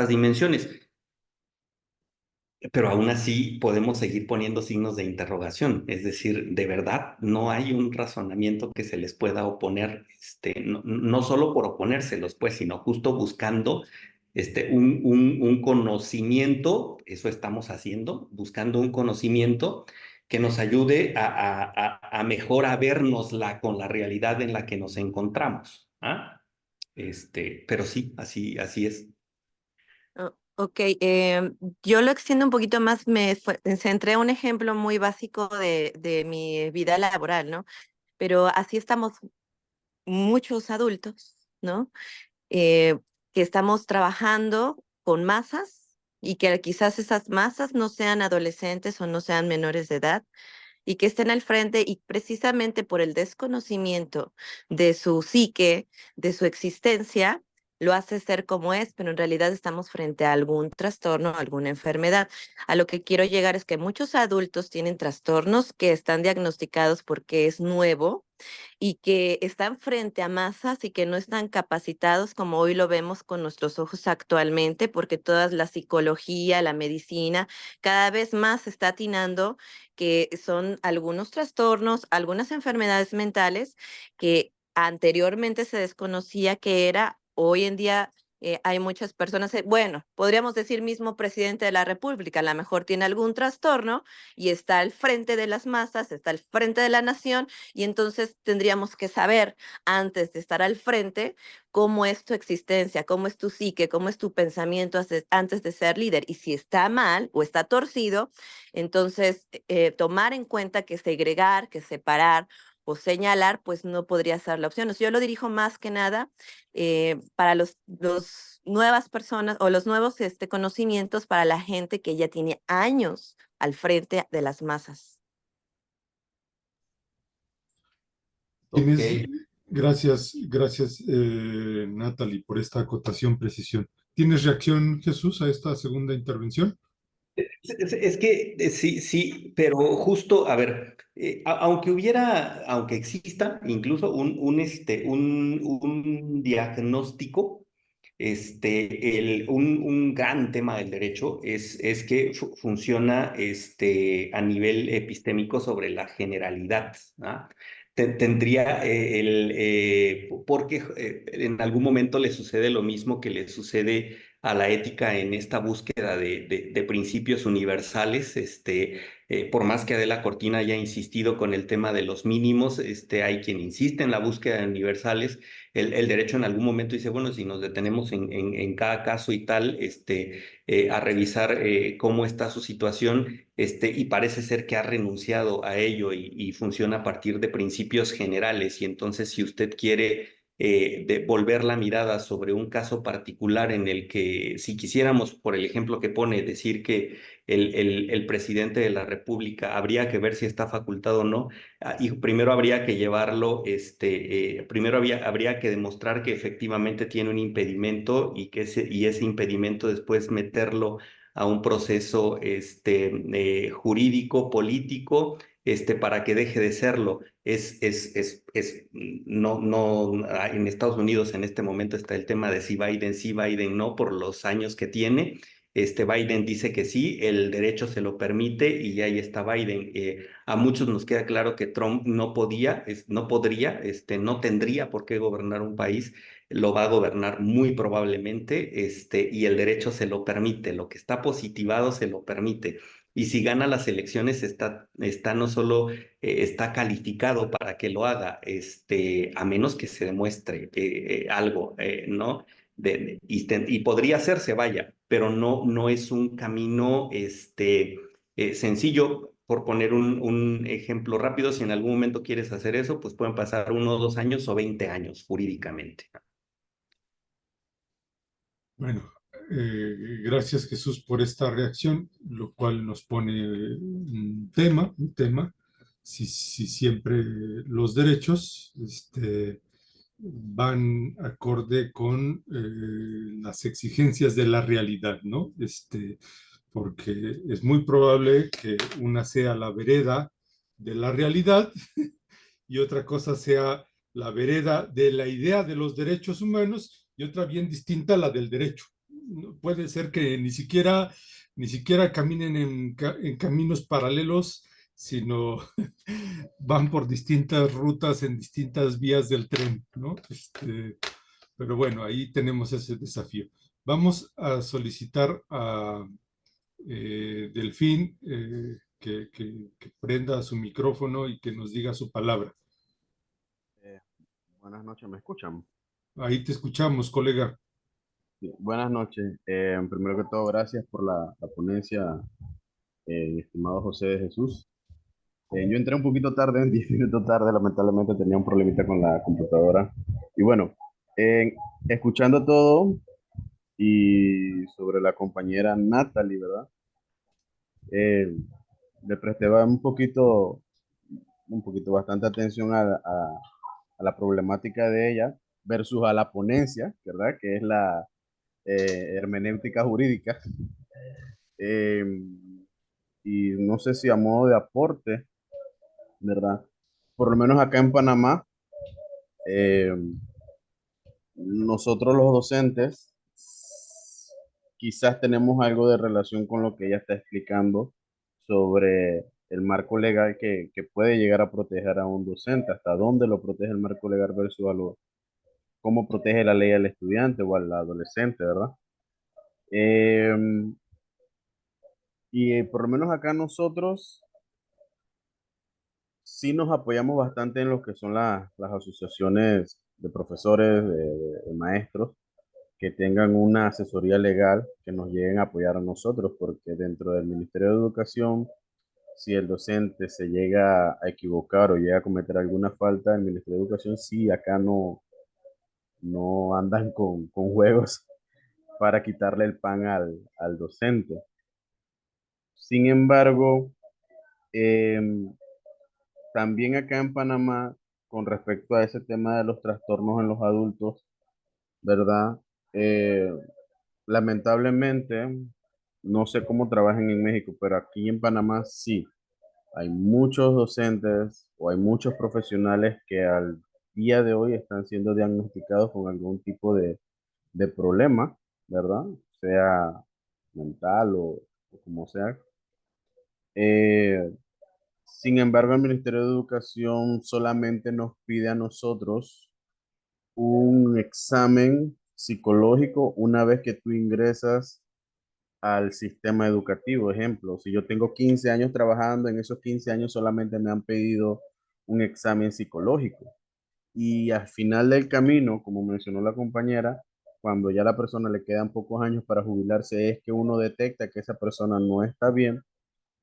dimensiones. Pero aún así podemos seguir poniendo signos de interrogación, es decir, de verdad no hay un razonamiento que se les pueda oponer, no, no solo por oponérselos, pues, sino justo buscando un conocimiento, eso estamos haciendo, buscando un conocimiento que nos ayude a mejor a vernosla con la realidad en la que nos encontramos. ¿Ah? Pero sí, así es. Ok, yo lo extiendo un poquito más, centré en un ejemplo muy básico de mi vida laboral, ¿no? Pero así estamos muchos adultos, ¿no? Eh, que estamos trabajando con masas y que quizás esas masas no sean adolescentes o no sean menores de edad y que estén al frente y precisamente por el desconocimiento de su psique, de su existencia, lo hace ser como es, pero en realidad estamos frente a algún trastorno, alguna enfermedad. A lo que quiero llegar es que muchos adultos tienen trastornos que están diagnosticados porque es nuevo y que están frente a masas y que no están capacitados como hoy lo vemos con nuestros ojos actualmente, porque toda la psicología, la medicina, cada vez más se está atinando que son algunos trastornos, algunas enfermedades mentales que anteriormente se desconocía que era, hoy en día hay muchas personas, bueno, podríamos decir mismo presidente de la República, a lo mejor tiene algún trastorno y está al frente de las masas, está al frente de la nación y entonces tendríamos que saber antes de estar al frente cómo es tu existencia, cómo es tu psique, cómo es tu pensamiento antes de ser líder. Y si está mal o está torcido, entonces tomar en cuenta que segregar, que separar o señalar, pues no podría ser la opción. O sea, yo lo dirijo más que nada para los nuevas personas o los nuevos conocimientos para la gente que ya tiene años al frente de las masas. Ok. Gracias, Natalie, por esta acotación, precisión. ¿Tienes reacción, Jesús, a esta segunda intervención? Es que sí, sí, pero justo, a ver, aunque exista incluso un diagnóstico, un gran tema del derecho es que funciona a nivel epistémico sobre la generalidad, ¿ah? Tendría porque en algún momento le sucede lo mismo que le sucede a la ética en esta búsqueda de principios universales. Por más que Adela Cortina haya insistido con el tema de los mínimos, hay quien insiste en la búsqueda de universales. El derecho en algún momento dice, bueno, si nos detenemos en cada caso y tal, a revisar cómo está su situación, y parece ser que ha renunciado a ello y funciona a partir de principios generales. Y entonces, si usted quiere de volver la mirada sobre un caso particular en el que, si quisiéramos, por el ejemplo que pone, decir que el presidente de la República habría que ver si está facultado o no, y primero habría que llevarlo, primero habría que demostrar que efectivamente tiene un impedimento y ese impedimento después meterlo a un proceso jurídico, político, para que deje de serlo. En Estados Unidos en este momento está el tema de si Biden no, por los años que tiene. Biden dice que sí, el derecho se lo permite y ahí está Biden. A muchos nos queda claro que Trump no podía, no podría, no tendría por qué gobernar un país, lo va a gobernar muy probablemente, y el derecho se lo permite, lo que está positivado se lo permite. Y si gana las elecciones, está no solo está calificado para que lo haga, a menos que se demuestre algo, ¿no? Y podría hacerse, vaya, pero no es un camino sencillo. Por poner un ejemplo rápido, si en algún momento quieres hacer eso, pues pueden pasar 1 o 2 años o 20 años jurídicamente. Bueno, gracias Jesús por esta reacción, lo cual nos pone un tema, si siempre los derechos van acorde con las exigencias de la realidad, ¿no? Porque es muy probable que una sea la vereda de la realidad y otra cosa sea la vereda de la idea de los derechos humanos y otra bien distinta la del derecho. Puede ser que ni siquiera caminen en caminos paralelos, sino van por distintas rutas en distintas vías del tren, ¿no? Pero bueno, ahí tenemos ese desafío. Vamos a solicitar a Delfín que prenda su micrófono y que nos diga su palabra. Eh, Buenas noches, ¿me escuchan? Ahí te escuchamos, colega. Sí, buenas noches. Primero que todo, gracias por la ponencia, mi estimado José de Jesús. Yo entré un poquito tarde, 10 minutos tarde, lamentablemente tenía un problemita con la computadora. Y bueno, escuchando todo y sobre la compañera Natalie, ¿verdad? Eh, Le presté un poquito bastante atención a la problemática de ella versus a la ponencia, ¿verdad? Que es la hermenéutica jurídica. Eh, y no sé si a modo de aporte, ¿verdad? Por lo menos acá en Panamá, eh, nosotros los docentes quizás tenemos algo de relación con lo que ella está explicando sobre el marco legal que puede llegar a proteger a un docente, hasta dónde lo protege el marco legal versus cómo protege la ley al estudiante o al adolescente, ¿verdad? Eh, por lo menos acá nosotros sí nos apoyamos bastante en lo que son las asociaciones de profesores, de maestros, que tengan una asesoría legal que nos lleguen a apoyar a nosotros, porque dentro del Ministerio de Educación, si el docente se llega a equivocar o llega a cometer alguna falta, el Ministerio de Educación sí acá no andan con juegos para quitarle el pan al docente. Sin embargo, em, también acá en Panamá, con respecto a ese tema de los trastornos en los adultos, ¿verdad? Eh, Lamentablemente, no sé cómo trabajan en México, pero aquí en Panamá sí, hay muchos docentes o hay muchos profesionales que al día de hoy están siendo diagnosticados con algún tipo de problema, ¿verdad? Sea mental o como sea. Eh, Sin embargo, el Ministerio de Educación solamente nos pide a nosotros un examen psicológico una vez que tú ingresas al sistema educativo. Ejemplo, si yo tengo 15 años trabajando, en esos 15 años solamente me han pedido un examen psicológico. Y al final del camino, como mencionó la compañera, cuando ya a la persona le quedan pocos años para jubilarse, es que uno detecta que esa persona no está bien,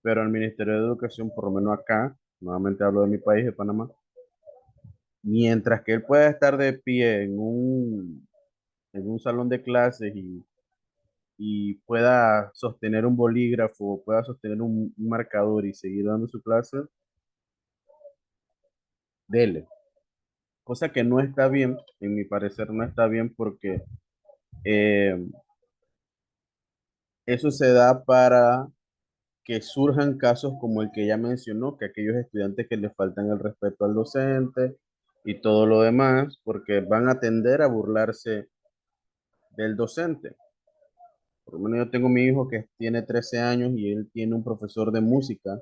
pero el Ministerio de Educación, por lo menos acá, nuevamente hablo de mi país, de Panamá, mientras que él pueda estar de pie en un salón de clases y pueda sostener un bolígrafo, pueda sostener un marcador y seguir dando su clase, dele. Cosa que no está bien, en mi parecer no está bien porque eh, eso se da para que surjan casos como el que ya mencionó, que aquellos estudiantes que le faltan el respeto al docente y todo lo demás, porque van a tender a burlarse del docente. Por lo menos yo tengo mi hijo que tiene 13 años y él tiene un profesor de música.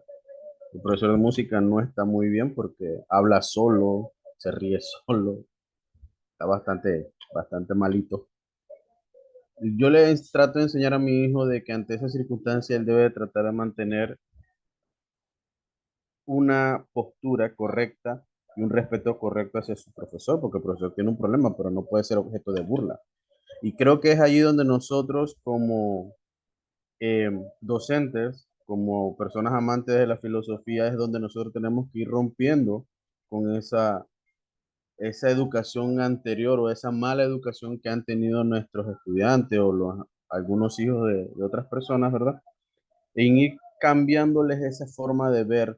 El profesor de música no está muy bien porque habla solo, se ríe solo, está bastante malito. Yo le trato de enseñar a mi hijo de que ante esa circunstancia él debe tratar de mantener una postura correcta y un respeto correcto hacia su profesor, porque el profesor tiene un problema, pero no puede ser objeto de burla. Y creo que es allí donde nosotros como docentes como personas amantes de la filosofía, es donde nosotros tenemos que ir rompiendo con esa educación anterior o esa mala educación que han tenido nuestros estudiantes o algunos hijos de otras personas, ¿verdad? En ir cambiándoles esa forma de ver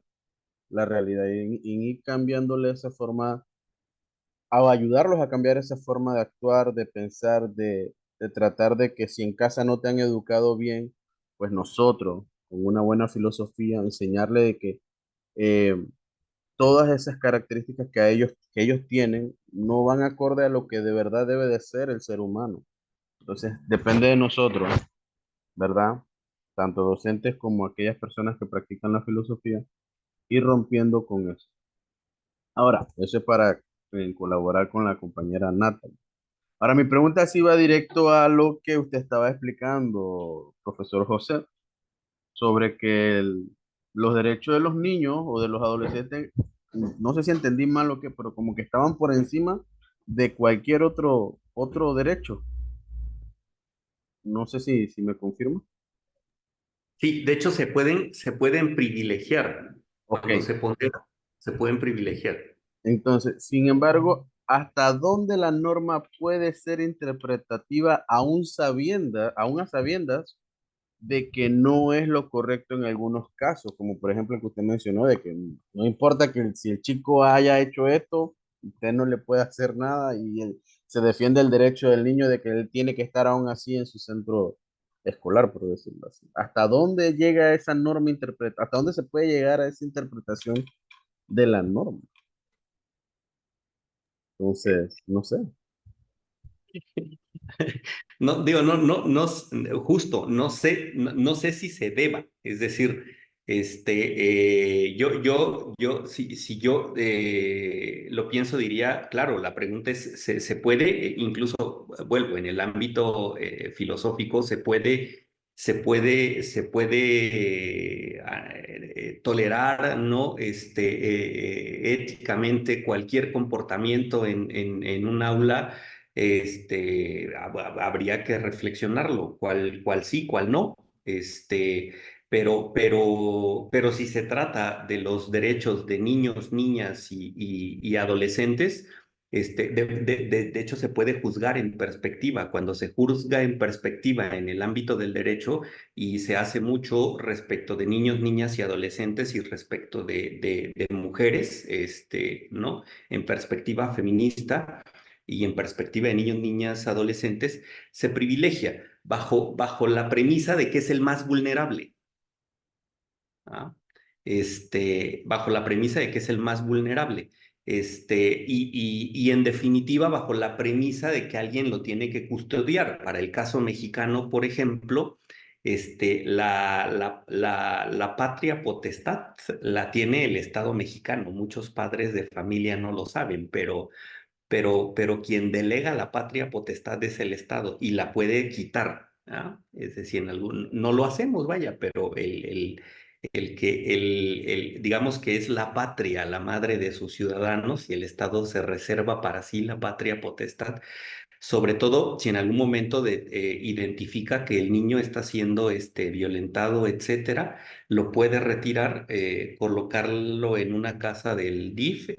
la realidad, en ir cambiándoles esa forma, a ayudarlos a cambiar esa forma de actuar, de pensar, de tratar de que si en casa no te han educado bien, pues nosotros, con una buena filosofía, enseñarle de que eh, todas esas características que ellos tienen no van acorde a lo que de verdad debe de ser el ser humano. Entonces, depende de nosotros, ¿verdad? Tanto docentes como aquellas personas que practican la filosofía, ir rompiendo con eso. Ahora, eso es para colaborar con la compañera Natalie. Ahora, mi pregunta sí va directo a lo que usted estaba explicando, profesor José, sobre que los derechos de los niños o de los adolescentes, no sé si entendí mal o qué, pero como que estaban por encima de cualquier otro derecho. No sé si me confirma. Sí, de hecho se pueden privilegiar. Ok, Cuando se pondera, se pueden privilegiar. entonces, sin embargo, ¿hasta dónde la norma puede ser interpretativa aún a sabiendas de que no es lo correcto en algunos casos, como por ejemplo el que usted mencionó, de que no importa que si el chico haya hecho esto, usted no le puede hacer nada y se defiende el derecho del niño de que él tiene que estar aún así en su centro escolar, por decirlo así? ¿Hasta dónde llega esa norma hasta dónde se puede llegar a esa interpretación de la norma? Entonces, no sé. No, digo, justo, no sé si se deba. Es decir, si yo lo pienso, diría, claro, la pregunta es, se puede, incluso, vuelvo, en el ámbito filosófico, se puede tolerar, ¿no? Éticamente cualquier comportamiento en un aula. Habría que reflexionarlo, cuál sí, cuál no. Pero si se trata de los derechos de niños, niñas y adolescentes, de hecho se puede juzgar en perspectiva. Cuando se juzga en perspectiva en el ámbito del derecho y se hace mucho respecto de niños, niñas y adolescentes y respecto de mujeres, ¿no? En perspectiva feminista y en perspectiva de niños, niñas, adolescentes, se privilegia bajo la premisa de que es el más vulnerable. ¿Ah? Bajo la premisa de que es el más vulnerable. Y en definitiva, bajo la premisa de que alguien lo tiene que custodiar. Para el caso mexicano, por ejemplo, la patria potestad la tiene el Estado mexicano. Muchos padres de familia no lo saben, pero quien delega la patria potestad es el Estado y la puede quitar. ¿Ah? Es decir, no lo hacemos, vaya, pero digamos que es la patria, la madre de sus ciudadanos y el Estado se reserva para sí la patria potestad, sobre todo si en algún momento identifica que el niño está siendo violentado, etcétera, lo puede retirar, colocarlo en una casa del DIF,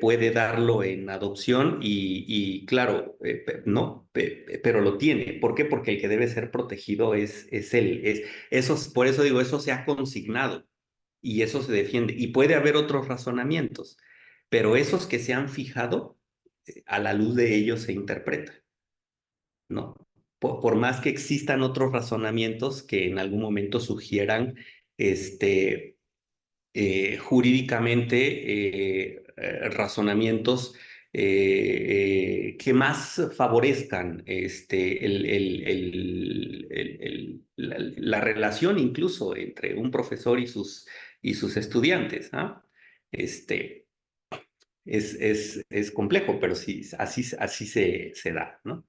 puede darlo en adopción y claro, no, pero lo tiene. ¿Por qué? Porque el que debe ser protegido es él. Por eso digo, eso se ha consignado y eso se defiende. Y puede haber otros razonamientos, pero esos que se han fijado, a la luz de ellos se interpreta, ¿no? Por más que existan otros razonamientos que en algún momento sugieran jurídicamente razonamientos que más favorezcan la relación incluso entre un profesor y sus estudiantes. ¿Ah? Este, es complejo, pero sí, así se da, ¿no?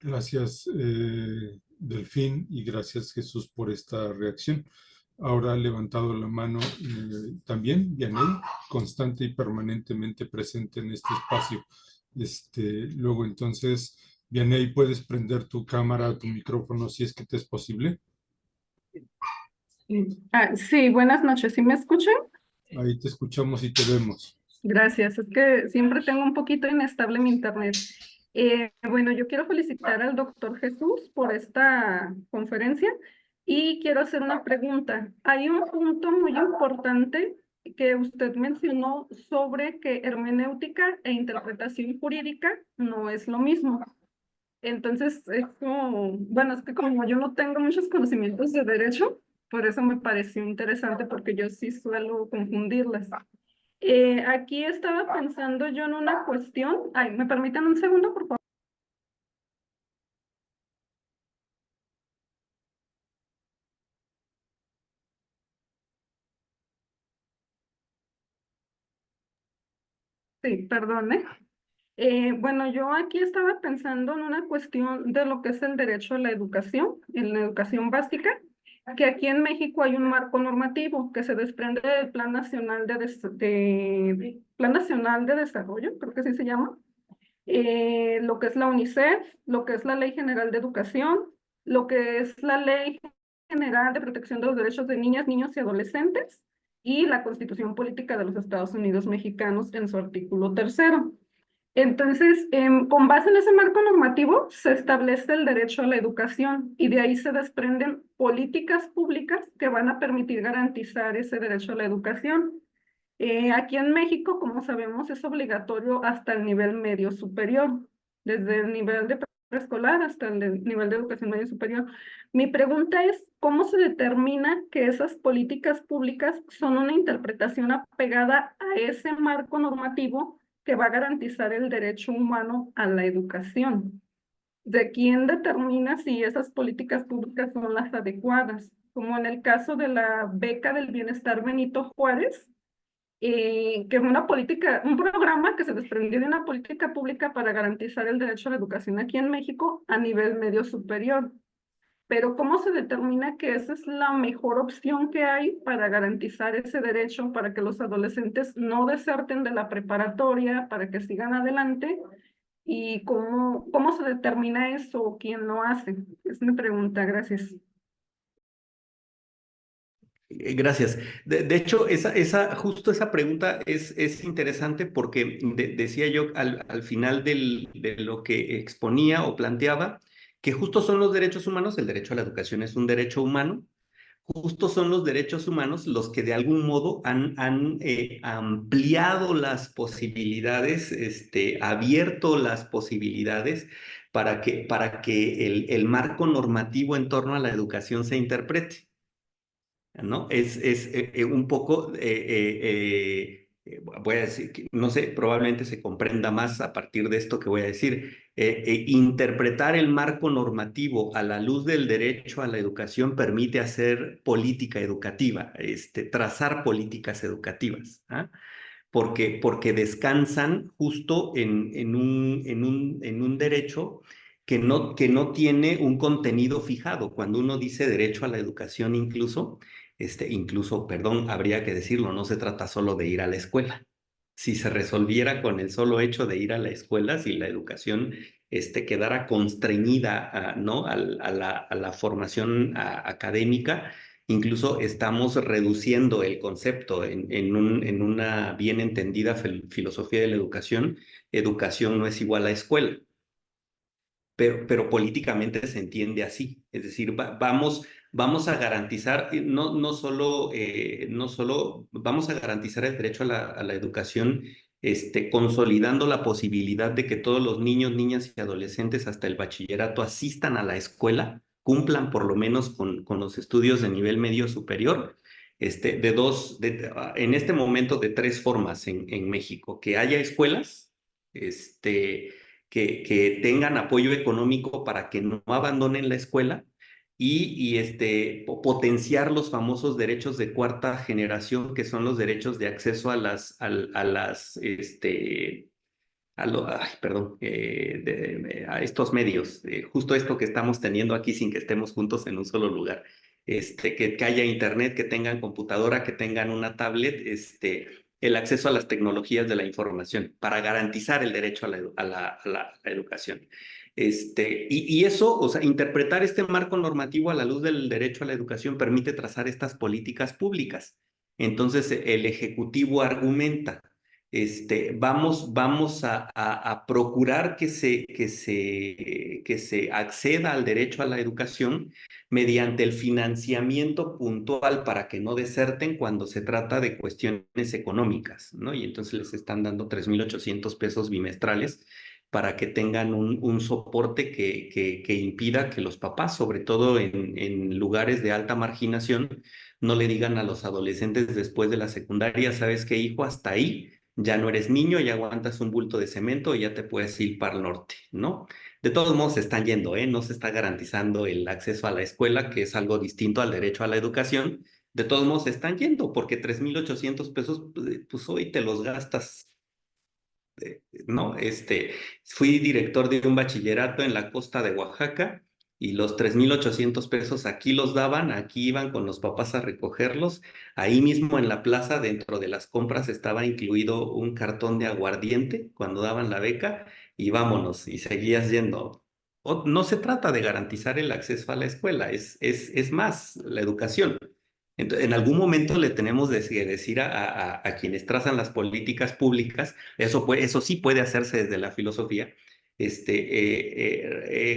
Gracias, Delfín, y gracias, Jesús, por esta reacción. Ahora ha levantado la mano también, Yanel, constante y permanentemente presente en este espacio. Luego, entonces, Vianey, ¿puedes prender tu cámara, tu micrófono, si es que te es posible? Sí, buenas noches. ¿Sí me escuchan? Ahí te escuchamos y te vemos. Gracias. Es que siempre tengo un poquito inestable mi internet. Bueno, yo quiero felicitar al doctor Jesús por esta conferencia y quiero hacer una pregunta. Hay un punto muy importante que usted mencionó sobre que hermenéutica e interpretación jurídica no es lo mismo. Entonces, es como, bueno, es que como yo no tengo muchos conocimientos de derecho, por eso me pareció interesante, porque yo sí suelo confundirlas. Aquí estaba pensando yo en una cuestión. Ay, ¿me permiten un segundo, por favor? Sí, perdone. Bueno, yo aquí estaba pensando en una cuestión de lo que es el derecho a la educación, en la educación básica, que aquí en México hay un marco normativo que se desprende del Plan Nacional de Desarrollo, creo que así se llama, lo que es la UNICEF, lo que es la Ley General de Educación, lo que es la Ley General de Protección de los Derechos de Niñas, Niños y Adolescentes y la Constitución Política de los Estados Unidos Mexicanos en su artículo 3º. Entonces, con base en ese marco normativo, se establece el derecho a la educación y de ahí se desprenden políticas públicas que van a permitir garantizar ese derecho a la educación. Aquí en México, como sabemos, es obligatorio hasta el nivel medio superior, desde el nivel de preescolar hasta el nivel de educación medio superior. Mi pregunta es, ¿cómo se determina que esas políticas públicas son una interpretación apegada a ese marco normativo que va a garantizar el derecho humano a la educación? ¿De quién determina si esas políticas públicas son las adecuadas? Como en el caso de la beca del bienestar Benito Juárez, que es una política, un programa que se desprendió de una política pública para garantizar el derecho a la educación aquí en México a nivel medio superior. Pero ¿cómo se determina que esa es la mejor opción que hay para garantizar ese derecho, para que los adolescentes no deserten de la preparatoria, para que sigan adelante? ¿Y cómo se determina eso? ¿Quién lo hace? Es mi pregunta. Gracias. Gracias. De hecho, justo esa pregunta es interesante porque decía yo al final de lo que exponía o planteaba, que justo son los derechos humanos, el derecho a la educación es un derecho humano, justo son los derechos humanos los que de algún modo han ampliado las posibilidades, abierto las posibilidades para que el marco normativo en torno a la educación se interprete. ¿No? Es un poco, voy a decir, no sé, probablemente se comprenda más a partir de esto que voy a decir. Interpretar el marco normativo a la luz del derecho a la educación permite hacer política educativa, trazar políticas educativas, ¿ah? Porque descansan justo en un derecho que no tiene un contenido fijado. Cuando uno dice derecho a la educación incluso, perdón, habría que decirlo, no se trata solo de ir a la escuela. Si se resolviera con el solo hecho de ir a la escuela, si la educación quedara constreñida ¿no? a la formación académica, incluso estamos reduciendo el concepto en una bien entendida filosofía de la educación. Educación no es igual a escuela, pero políticamente se entiende así. Es decir, vamos a garantizar, no solo vamos a garantizar el derecho a la educación, consolidando la posibilidad de que todos los niños, niñas y adolescentes hasta el bachillerato asistan a la escuela, cumplan por lo menos con los estudios de nivel medio superior. En este momento de tres formas en México: que haya escuelas, que tengan apoyo económico para que no abandonen la escuela y potenciar los famosos derechos de cuarta generación, que son los derechos de acceso a estos medios, justo esto que estamos teniendo aquí sin que estemos juntos en un solo lugar. Que haya internet, que tengan computadora, que tengan una tablet, el acceso a las tecnologías de la información para garantizar el derecho a la educación. Y eso, o sea, interpretar este marco normativo a la luz del derecho a la educación permite trazar estas políticas públicas. Entonces, el Ejecutivo argumenta, vamos a procurar que se acceda al derecho a la educación mediante el financiamiento puntual para que no deserten cuando se trata de cuestiones económicas, ¿no? Y entonces les están dando 3,800 pesos bimestrales para que tengan un soporte que impida que los papás, sobre todo en lugares de alta marginación, no le digan a los adolescentes después de la secundaria, ¿sabes qué, hijo? Hasta ahí, ya no eres niño, ya aguantas un bulto de cemento y ya te puedes ir para el norte, ¿no? De todos modos se están yendo, ¿eh? No se está garantizando el acceso a la escuela, que es algo distinto al derecho a la educación. De todos modos se están yendo, porque 3,800 pesos, pues hoy te los gastas, ¿no? Fui director de un bachillerato en la costa de Oaxaca y los 3,800 pesos aquí los daban, aquí iban con los papás a recogerlos. Ahí mismo en la plaza, dentro de las compras, estaba incluido un cartón de aguardiente cuando daban la beca y vámonos, y seguías yendo. No se trata de garantizar el acceso a la escuela, es más la educación. En algún momento le tenemos que decir a quienes trazan las políticas públicas, eso sí puede hacerse desde la filosofía,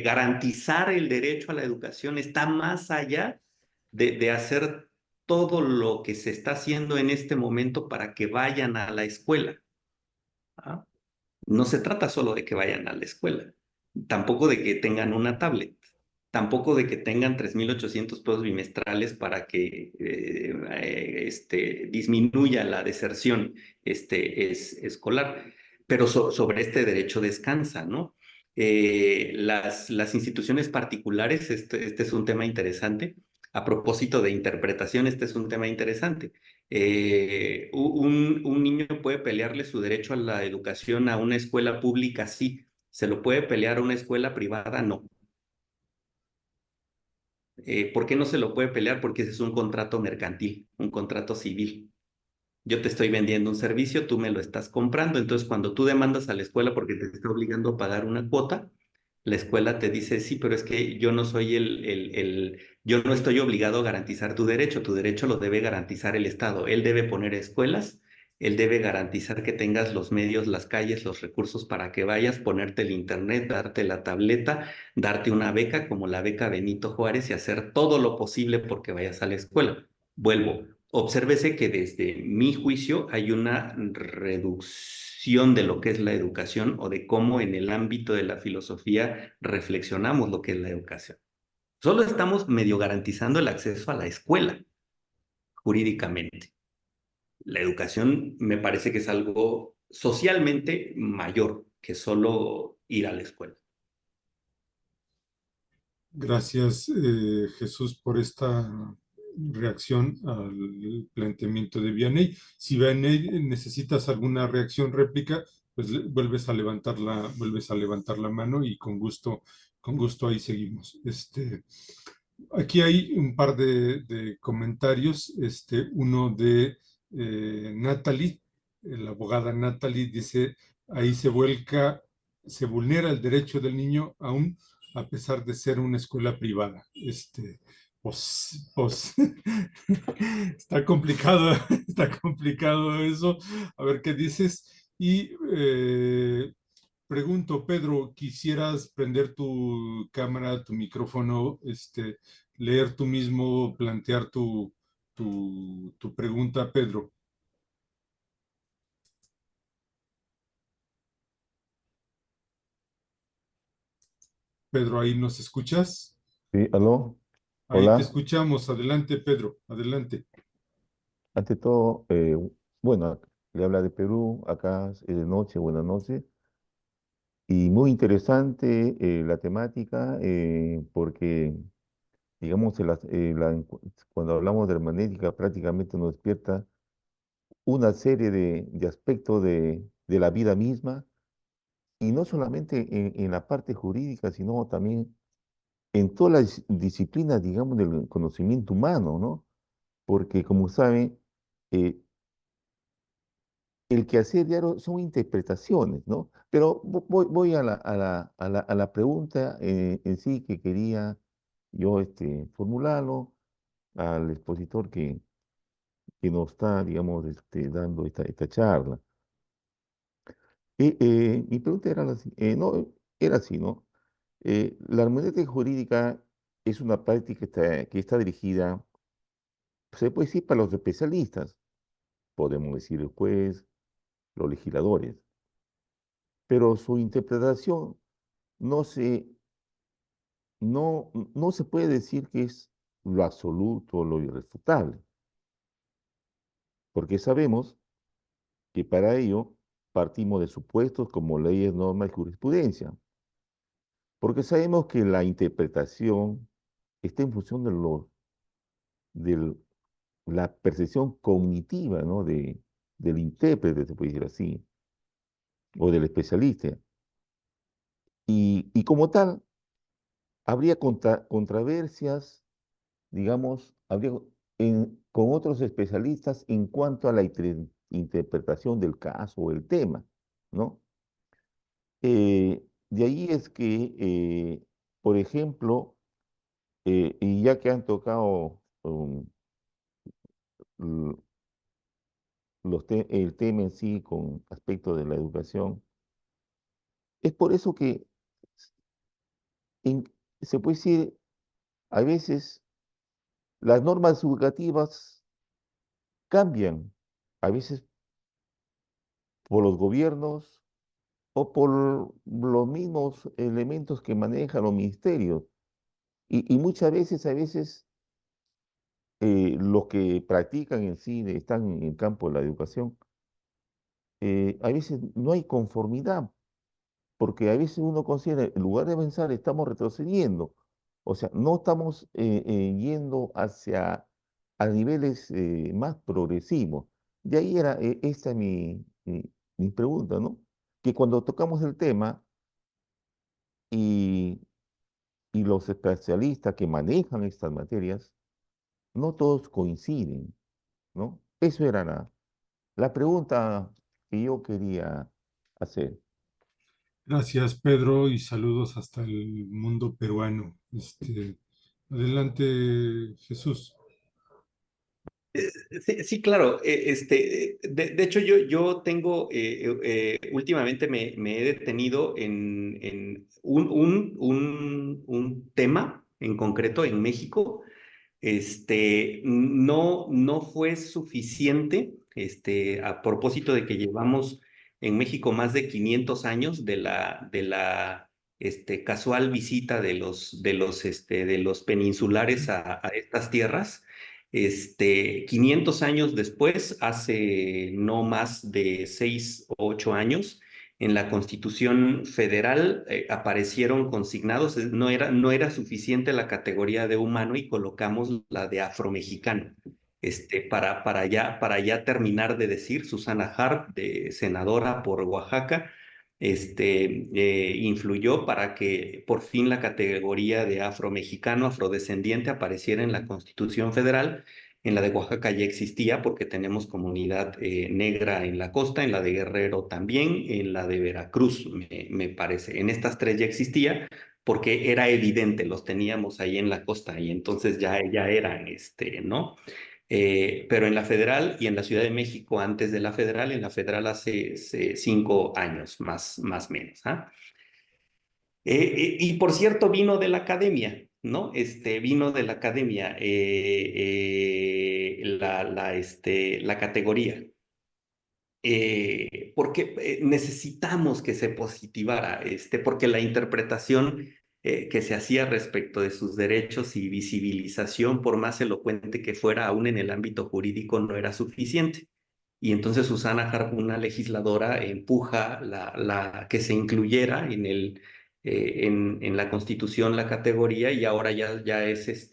garantizar el derecho a la educación está más allá de hacer todo lo que se está haciendo en este momento para que vayan a la escuela. ¿Ah? No se trata solo de que vayan a la escuela, tampoco de que tengan una tablet, tampoco de que tengan 3,800 pesos bimestrales para que disminuya la deserción escolar, pero sobre este derecho descansa, ¿no? Las instituciones particulares, este es un tema interesante. A propósito de interpretación, este es un tema interesante. Un niño puede pelearle su derecho a la educación a una escuela pública, sí. ¿Se lo puede pelear a una escuela privada? No. ¿Por qué no se lo puede pelear? Porque ese es un contrato mercantil, un contrato civil. Yo te estoy vendiendo un servicio, tú me lo estás comprando, entonces cuando tú demandas a la escuela porque te está obligando a pagar una cuota, la escuela te dice, sí, pero es que yo no soy yo no estoy obligado a garantizar tu derecho lo debe garantizar el Estado. Él debe poner escuelas, él debe garantizar que tengas los medios, las calles, los recursos para que vayas, ponerte el internet, darte la tableta, darte una beca como la beca Benito Juárez y hacer todo lo posible porque vayas a la escuela. Vuelvo, obsérvese que desde mi juicio hay una reducción de lo que es la educación o de cómo en el ámbito de la filosofía reflexionamos lo que es la educación. Solo estamos medio garantizando el acceso a la escuela jurídicamente. La educación me parece que es algo socialmente mayor que solo ir a la escuela. Gracias, Jesús, por esta reacción al planteamiento de Vianney. Si Vianney necesitas alguna reacción, réplica, pues vuelves a levantar la mano y con gusto ahí seguimos. Aquí hay un par de comentarios. Uno de Natalie, la abogada Natalie, dice, ahí se vulnera el derecho del niño aún a pesar de ser una escuela privada. Pues, está complicado, está complicado eso. A ver qué dices. Y pregunto, Pedro, ¿quisieras prender tu cámara, tu micrófono, leer tú mismo, plantear tu pregunta, Pedro? Pedro, ¿ahí nos escuchas? Sí, aló, Ahí te hola. escuchamos. Adelante, Pedro, adelante. Ante todo, bueno, le habla de Perú, acá es de noche, buenas noches. Y muy interesante la temática, porque, digamos, cuando hablamos de hermenéutica prácticamente nos despierta una serie de aspectos de la vida misma, y no solamente en la parte jurídica, sino también en todas las disciplinas, digamos, del conocimiento humano, ¿no? Porque, como saben, el quehacer diario son interpretaciones, ¿no? Pero voy a la pregunta en sí que quería yo formularlo al expositor que nos está, digamos, dando esta charla. Mi pregunta era así, no, era así, ¿no? La hermenéutica jurídica es una práctica que está dirigida, se puede decir, para los especialistas, podemos decir el juez, los legisladores, pero su interpretación no se, no se puede decir que es lo absoluto, lo irrefutable, porque sabemos que para ello partimos de supuestos como leyes, normas y jurisprudencia, porque sabemos que la interpretación está en función de la percepción cognitiva, ¿no? Del intérprete, se puede decir así, o del especialista. Y como tal, habría controversias, digamos, con otros especialistas en cuanto a la interpretación del caso o el tema, ¿no? De ahí es que, por ejemplo, y ya que han tocado l- el tema en sí con aspecto de la educación, es por eso que en- se puede decir, a veces las normas educativas cambian, a veces por los gobiernos o por los mismos elementos que manejan los ministerios. Y muchas veces, a veces, los que practican en sí, están en el campo de la educación, a veces no hay conformidad, porque a veces uno considera, en lugar de avanzar, estamos retrocediendo. O sea, no estamos yendo hacia a niveles más progresivos. De ahí era esta mi pregunta, ¿no? Que cuando tocamos el tema y, y los especialistas que manejan estas materias, no todos coinciden, ¿no? Eso era la pregunta que yo quería hacer. Gracias, Pedro, y saludos hasta el mundo peruano. Adelante, Jesús. Sí, sí, claro. De hecho, yo tengo, últimamente me he detenido en un tema en concreto en México. No fue suficiente, a propósito de que llevamos en México más de 500 años de la casual visita de los peninsulares a estas tierras. 500 años después, hace no más de 6 o 8 años, en la Constitución Federal aparecieron consignados, no era suficiente la categoría de humano y colocamos la de afromexicano. Para ya terminar de decir, Susana Harp, senadora por Oaxaca, influyó para que por fin la categoría de afromexicano, afrodescendiente, apareciera en la Constitución Federal. En la de Oaxaca ya existía porque tenemos comunidad negra en la costa, en la de Guerrero también, en la de Veracruz, me parece. En estas tres ya existía porque era evidente, los teníamos ahí en la costa y entonces ya eran, ¿no? Pero en la federal y en la Ciudad de México antes de la federal, en la federal hace 5 años, más o menos. ¿Ah? Y por cierto, vino de la academia, ¿no? Vino de la academia la categoría. Porque necesitamos que se positivara, porque la interpretación que se hacía respecto de sus derechos y visibilización, por más elocuente que fuera, aún en el ámbito jurídico, no era suficiente. Y entonces Susana Harp, una legisladora, empuja que se incluyera en la Constitución la categoría y ahora ya es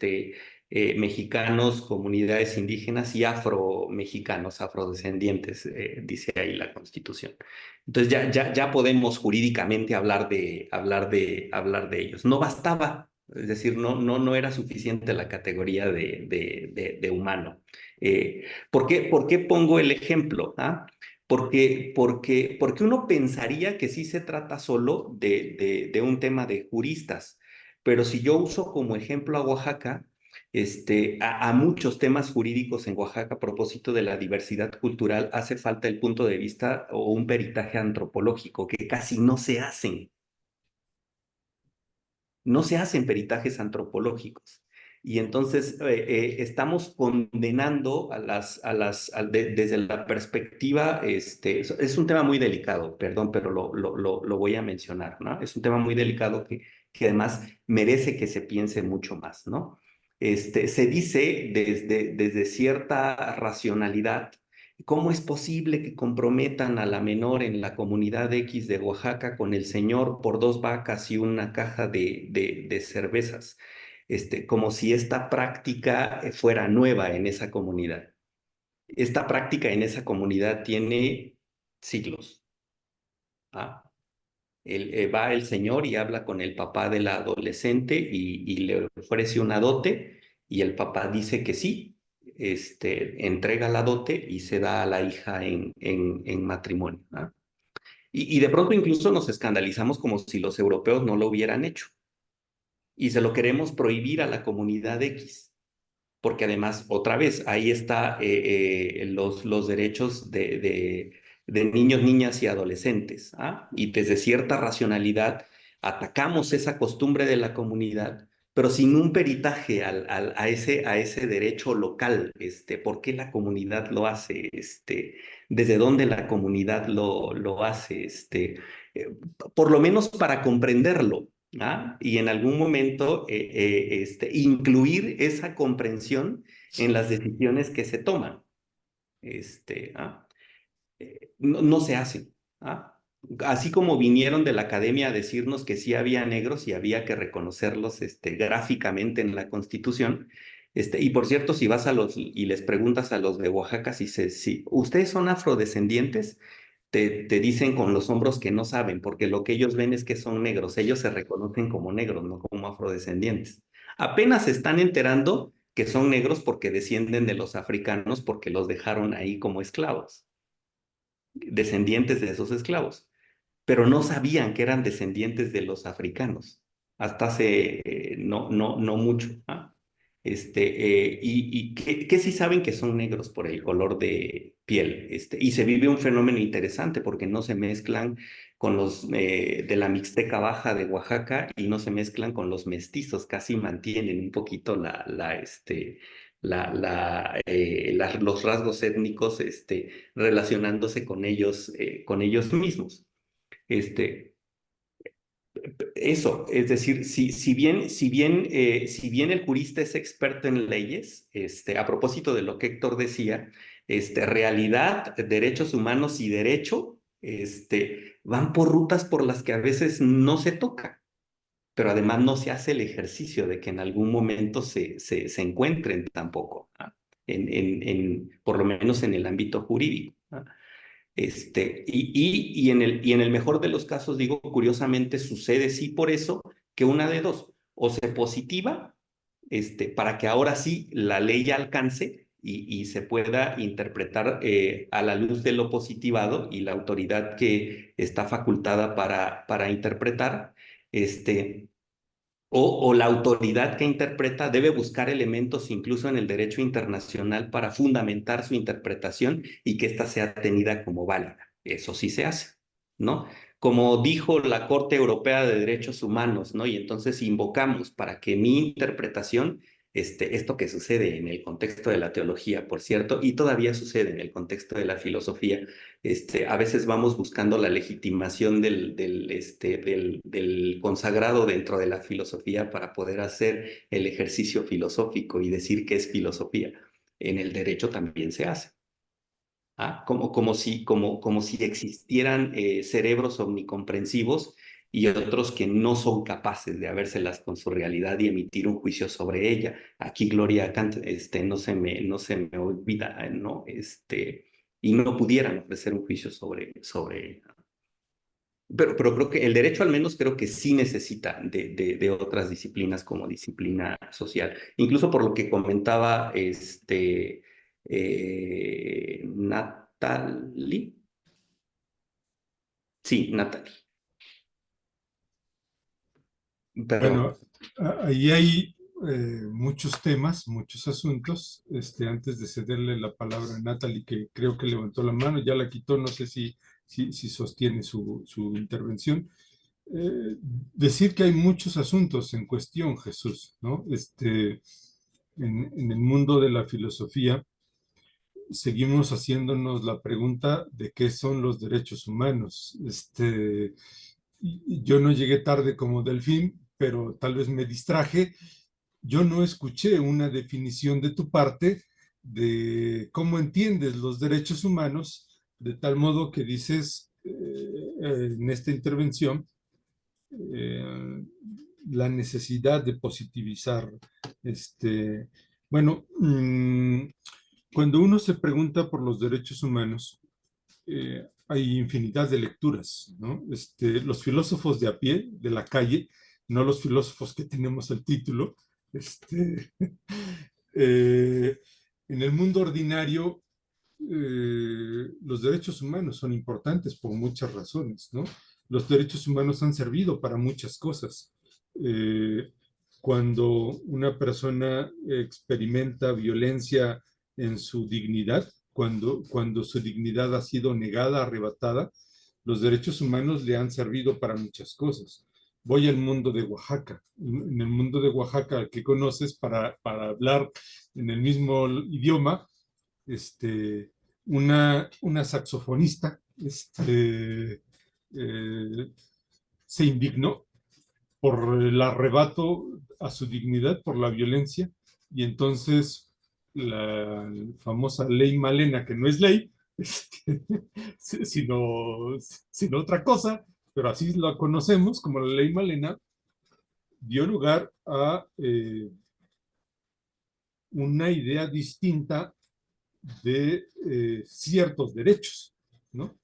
mexicanos, comunidades indígenas y afromexicanos, afrodescendientes, dice ahí la Constitución. Entonces ya podemos jurídicamente hablar de ellos. No bastaba, es decir, no era suficiente la categoría de humano. ¿Por qué pongo el ejemplo? ¿Ah? porque uno pensaría que sí se trata solo de un tema de juristas, pero si yo uso como ejemplo a Oaxaca, a muchos temas jurídicos en Oaxaca a propósito de la diversidad cultural hace falta el punto de vista o un peritaje antropológico que casi no se hacen. No se hacen peritajes antropológicos. Y entonces estamos condenando desde la perspectiva, es un tema muy delicado, perdón, pero lo voy a mencionar, ¿no? Es un tema muy delicado que además merece que se piense mucho más, ¿no? Se dice desde cierta racionalidad. ¿Cómo es posible que comprometan a la menor en la comunidad X de Oaxaca con el señor por 2 vacas y una caja de cervezas? Como si esta práctica fuera nueva en esa comunidad. Esta práctica en esa comunidad tiene siglos. ¿Ah? Va el señor y habla con el papá de la adolescente y le ofrece una dote y el papá dice que sí, entrega la dote y se da a la hija en matrimonio. ¿Ah? Y de pronto incluso nos escandalizamos como si los europeos no lo hubieran hecho y se lo queremos prohibir a la comunidad X. Porque además, otra vez, ahí está los derechos de niños, niñas y adolescentes. ¿Ah? Y desde cierta racionalidad atacamos esa costumbre de la comunidad, pero sin un peritaje a ese derecho local. ¿Por qué la comunidad lo hace? ¿Desde dónde la comunidad lo hace? Eh, por lo menos para comprenderlo. ¿Ah? Y en algún momento incluir esa comprensión en las decisiones que se toman. ¿Ah? No se hacen. ¿Ah? Así como vinieron de la academia a decirnos que sí había negros y había que reconocerlos gráficamente en la Constitución. Y por cierto, si vas y les preguntas a los de Oaxaca si ustedes son afrodescendientes, te dicen con los hombros que no saben, porque lo que ellos ven es que son negros. Ellos se reconocen como negros, no como afrodescendientes. Apenas se están enterando que son negros porque descienden de los africanos, porque los dejaron ahí como esclavos, descendientes de esos esclavos, pero no sabían que eran descendientes de los africanos hasta hace no mucho. ¿Ah? Y que sí saben que son negros por el color de piel. Y se vive un fenómeno interesante porque no se mezclan con los de la Mixteca Baja de Oaxaca y no se mezclan con los mestizos, casi mantienen un poquito los rasgos étnicos relacionándose con ellos mismos. Este, Eso, es decir, si bien el jurista es experto en leyes, a propósito de lo que Héctor decía, realidad, derechos humanos y derecho, van por rutas por las que a veces no se toca, pero además no se hace el ejercicio de que en algún momento se encuentren tampoco, ¿ah? Por lo menos en el ámbito jurídico. ¿Ah? Y en el mejor de los casos, digo, curiosamente sucede sí por eso que una de dos, o se positiva, para que ahora sí la ley ya alcance y se pueda interpretar a la luz de lo positivado y la autoridad que está facultada para interpretar, o la autoridad que interpreta debe buscar elementos incluso en el derecho internacional para fundamentar su interpretación y que ésta sea tenida como válida. Eso sí se hace, ¿no? Como dijo la Corte Europea de Derechos Humanos, ¿no? Y entonces invocamos para que mi interpretación, esto que sucede en el contexto de la teología, por cierto, y todavía sucede en el contexto de la filosofía, a veces vamos buscando la legitimación del consagrado dentro de la filosofía para poder hacer el ejercicio filosófico y decir que es filosofía. En el derecho también se hace. ¿Ah? Como si existieran cerebros omnicomprensivos y otros que no son capaces de habérselas con su realidad y emitir un juicio sobre ella. Aquí Gloria Kant no se me olvida, ¿no? Y no pudieran ofrecer un juicio sobre ella. Pero creo que el derecho al menos creo que sí necesita de otras disciplinas como disciplina social. Incluso por lo que comentaba Natalie, Sí, Natalie. Perdón. Bueno, ahí hay muchos temas, muchos asuntos. Antes de cederle la palabra a Natalie, que creo que levantó la mano, ya la quitó, no sé si sostiene su intervención. Decir que hay muchos asuntos en cuestión, Jesús, ¿no? En el mundo de la filosofía seguimos haciéndonos la pregunta de qué son los derechos humanos. Yo no llegué tarde como Delfín, pero tal vez me distraje. Yo no escuché una definición de tu parte de cómo entiendes los derechos humanos, de tal modo que dices en esta intervención eh, la necesidad de positivizar. Bueno, cuando uno se pregunta por los derechos humanos, hay infinidad de lecturas, ¿no? Los filósofos de a pie, de la calle, no los filósofos que tenemos el título, eh, en el mundo ordinario, los derechos humanos son importantes por muchas razones, ¿no? Los derechos humanos han servido para muchas cosas. Eh, Cuando una persona experimenta violencia en su dignidad, cuando su dignidad ha sido negada, arrebatada, los derechos humanos le han servido para muchas cosas. Voy al mundo de Oaxaca. En el mundo de Oaxaca que conoces para hablar en el mismo idioma, una saxofonista se indignó por el arrebato a su dignidad, por la violencia, y entonces la famosa ley Malena, que no es ley, sino, sino otra cosa, pero así la conocemos como la ley Malena, dio lugar a una idea distinta de ciertos derechos, ¿no?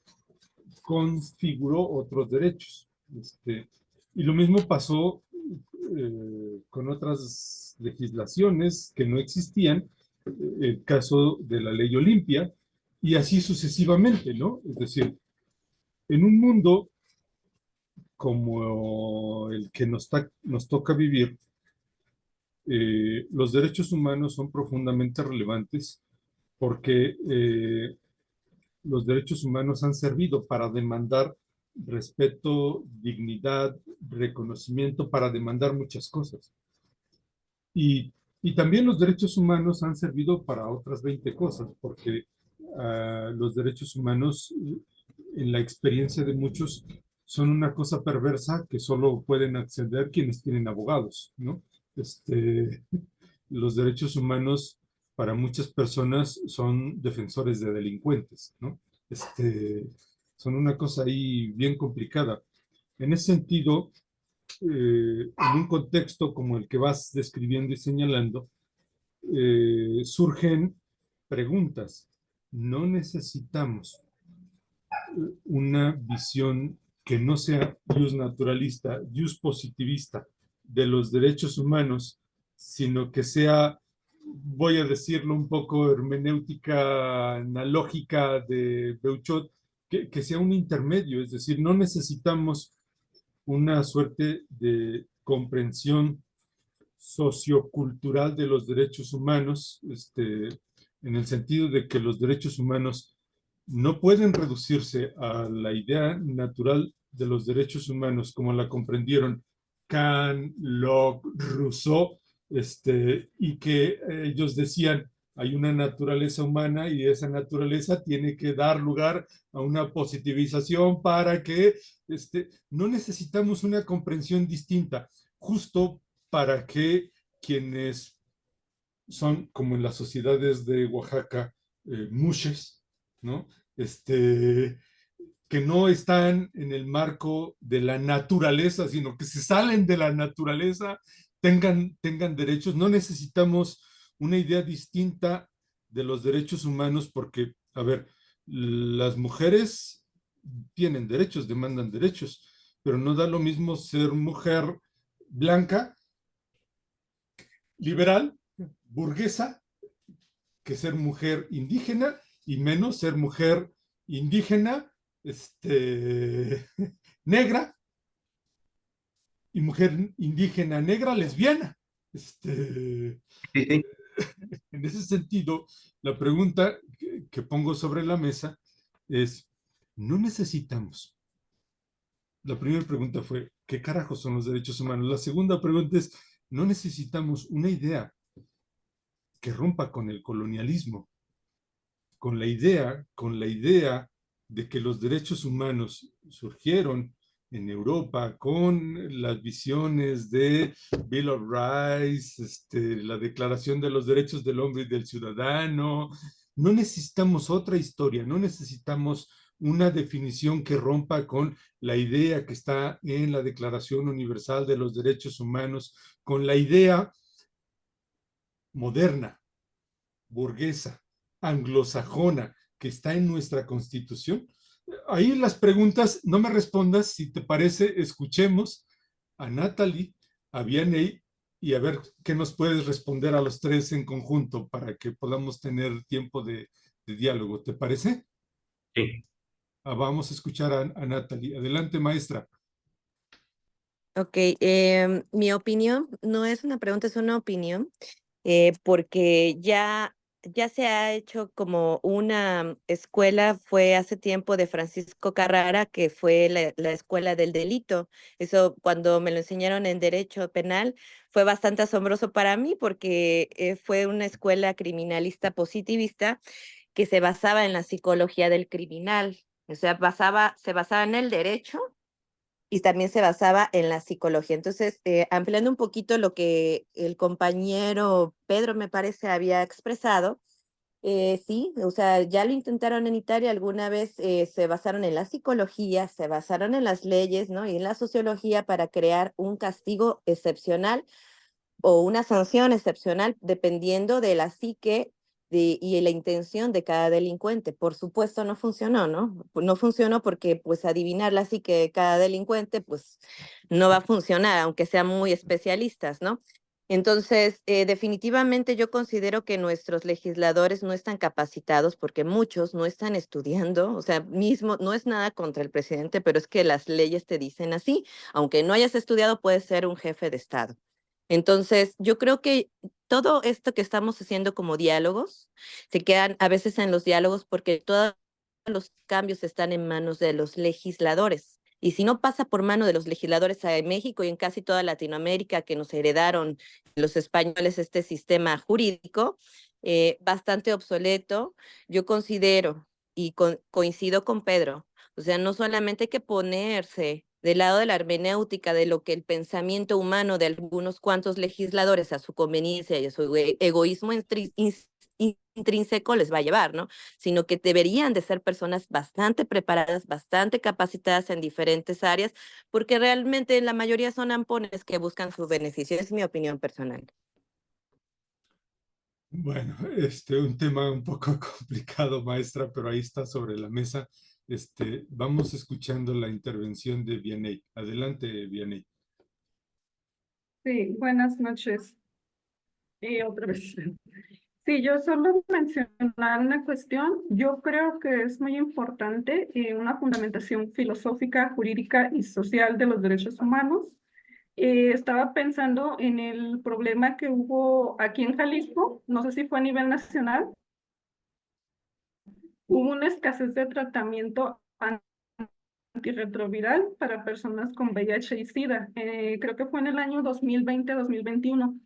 Configuró otros derechos. Y lo mismo pasó con otras legislaciones que no existían, el caso de la ley Olimpia, y así sucesivamente, ¿no? Es decir, en un mundo como el que nos toca vivir, los derechos humanos son profundamente relevantes porque los derechos humanos han servido para demandar respeto, dignidad, reconocimiento, para demandar muchas cosas. Y también los derechos humanos han servido para otras 20 cosas, porque los derechos humanos, en la experiencia de muchos, son una cosa perversa que solo pueden acceder quienes tienen abogados, ¿no? Los derechos humanos para muchas personas son defensores de delincuentes, ¿no? Son una cosa ahí bien complicada. En ese sentido, en un contexto como el que vas describiendo y señalando, surgen preguntas. No necesitamos una visión que no sea jus naturalista, jus positivista de los derechos humanos, sino que sea, voy a decirlo un poco, hermenéutica analógica de Beuchot, que sea un intermedio, es decir, no necesitamos una suerte de comprensión sociocultural de los derechos humanos, en el sentido de que los derechos humanos no pueden reducirse a la idea natural de los derechos humanos como la comprendieron Kant, Locke, Rousseau, y que ellos decían, hay una naturaleza humana y esa naturaleza tiene que dar lugar a una positivización para que no necesitamos una comprensión distinta, justo para que quienes son, como en las sociedades de Oaxaca, mushes, ¿no? Que no están en el marco de la naturaleza, sino que se salen de la naturaleza, tengan derechos. No necesitamos una idea distinta de los derechos humanos porque, a ver, las mujeres tienen derechos, demandan derechos, pero no da lo mismo ser mujer blanca, liberal, burguesa, que ser mujer indígena, y menos ser mujer indígena negra y mujer indígena negra lesbiana. En ese sentido, la pregunta que pongo sobre la mesa es, no necesitamos. La primera pregunta fue, ¿qué carajos son los derechos humanos? La segunda pregunta es, no necesitamos una idea que rompa con el colonialismo, con la idea de que los derechos humanos surgieron en Europa con las visiones de Bill of Rights, la Declaración de los Derechos del Hombre y del Ciudadano. No necesitamos otra historia, no necesitamos una definición que rompa con la idea que está en la Declaración Universal de los Derechos Humanos, con la idea moderna, burguesa, anglosajona, que está en nuestra Constitución. Ahí las preguntas, no me respondas, si te parece, escuchemos a Natalie, a Vianney, y a ver qué nos puedes responder a los tres en conjunto para que podamos tener tiempo de diálogo. ¿Te parece? Sí. Vamos a escuchar a Natalie. Adelante, maestra. Ok, mi opinión no es una pregunta, es una opinión, porque ya se ha hecho como una escuela, fue hace tiempo de Francisco Carrara, que fue la escuela del delito. Eso cuando me lo enseñaron en derecho penal fue bastante asombroso para mí porque fue una escuela criminalista positivista que se basaba en la psicología del criminal, o sea, se basaba en el derecho y también se basaba en la psicología. Entonces, ampliando un poquito lo que el compañero Pedro, me parece, había expresado, sí, o sea, ya lo intentaron en Italia alguna vez, se basaron en la psicología, se basaron en las leyes, ¿no? Y en la sociología para crear un castigo excepcional o una sanción excepcional dependiendo de la psique y la intención de cada delincuente. Por supuesto no funcionó, ¿no? No funcionó porque pues adivinar la psique de cada delincuente pues no va a funcionar, aunque sean muy especialistas, ¿no? Entonces, definitivamente yo considero que nuestros legisladores no están capacitados porque muchos no están estudiando, o sea, mismo, no es nada contra el presidente, pero es que las leyes te dicen así, aunque no hayas estudiado, puedes ser un jefe de Estado. Entonces, yo creo que todo esto que estamos haciendo como diálogos, se quedan a veces en los diálogos porque todos los cambios están en manos de los legisladores. Y si no pasa por mano de los legisladores en México y en casi toda Latinoamérica que nos heredaron los españoles este sistema jurídico, bastante obsoleto, yo considero y coincido con Pedro, o sea, no solamente hay que ponerse del lado de la hermenéutica de lo que el pensamiento humano de algunos cuantos legisladores a su conveniencia y a su egoísmo intrínseco les va a llevar, ¿no? Sino que deberían de ser personas bastante preparadas, bastante capacitadas en diferentes áreas, porque realmente la mayoría son ampones que buscan su beneficio. Es mi opinión personal. Bueno, un tema un poco complicado, maestra, pero ahí está sobre la mesa. Vamos escuchando la intervención de Vianney. Adelante, Vianney. Sí, buenas noches. Otra vez. Sí, yo solo mencionar una cuestión. Yo creo que es muy importante una fundamentación filosófica, jurídica y social de los derechos humanos. Estaba pensando en el problema que hubo aquí en Jalisco, no sé si fue a nivel nacional, hubo una escasez de tratamiento antirretroviral para personas con VIH y SIDA. Creo que fue en el año 2020-2021.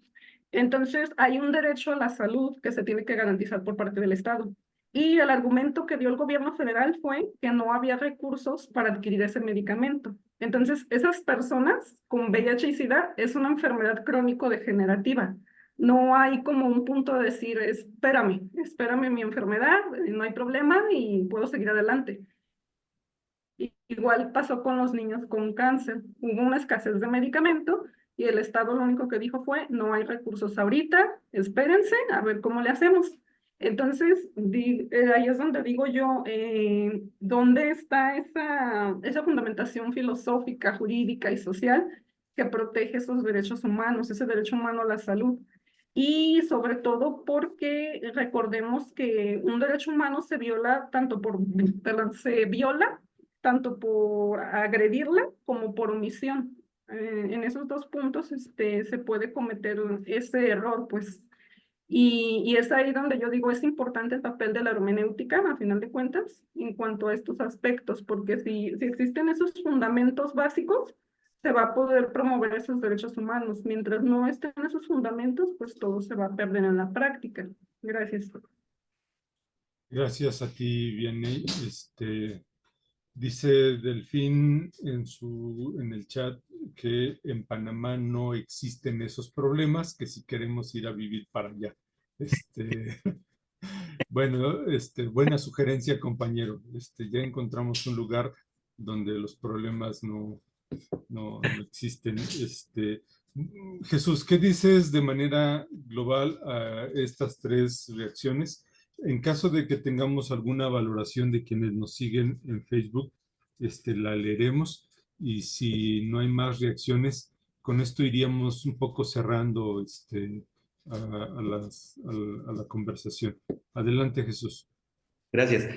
Entonces, hay un derecho a la salud que se tiene que garantizar por parte del Estado. Y el argumento que dio el gobierno federal fue que no había recursos para adquirir ese medicamento. Entonces, esas personas con VIH y SIDA es una enfermedad crónico-degenerativa. No hay como un punto de decir, espérame mi enfermedad, no hay problema y puedo seguir adelante. Igual pasó con los niños con cáncer. Hubo una escasez de medicamento y el Estado lo único que dijo fue, no hay recursos ahorita, espérense a ver cómo le hacemos. Entonces, ahí es donde digo yo, ¿dónde está esa fundamentación filosófica, jurídica y social que protege esos derechos humanos, ese derecho humano a la salud? Y sobre todo porque recordemos que un derecho humano se viola tanto por agredirla como por omisión. En esos dos puntos se puede cometer ese error, pues. Y es ahí donde yo digo, es importante el papel de la hermenéutica, a final de cuentas, en cuanto a estos aspectos, porque si existen esos fundamentos básicos, se va a poder promover esos derechos humanos. Mientras no estén esos fundamentos, pues todo se va a perder en la práctica. Gracias. Gracias a ti, Vianney. Dice Delfín en el chat que en Panamá no existen esos problemas, que si queremos ir a vivir para allá. Bueno, buena sugerencia, compañero. Ya encontramos un lugar donde los problemas no existen. Jesús, ¿qué dices de manera global a estas tres reacciones? En caso de que tengamos alguna valoración de quienes nos siguen en Facebook, la leeremos y si no hay más reacciones, con esto iríamos un poco cerrando a la conversación. Adelante, Jesús. Gracias.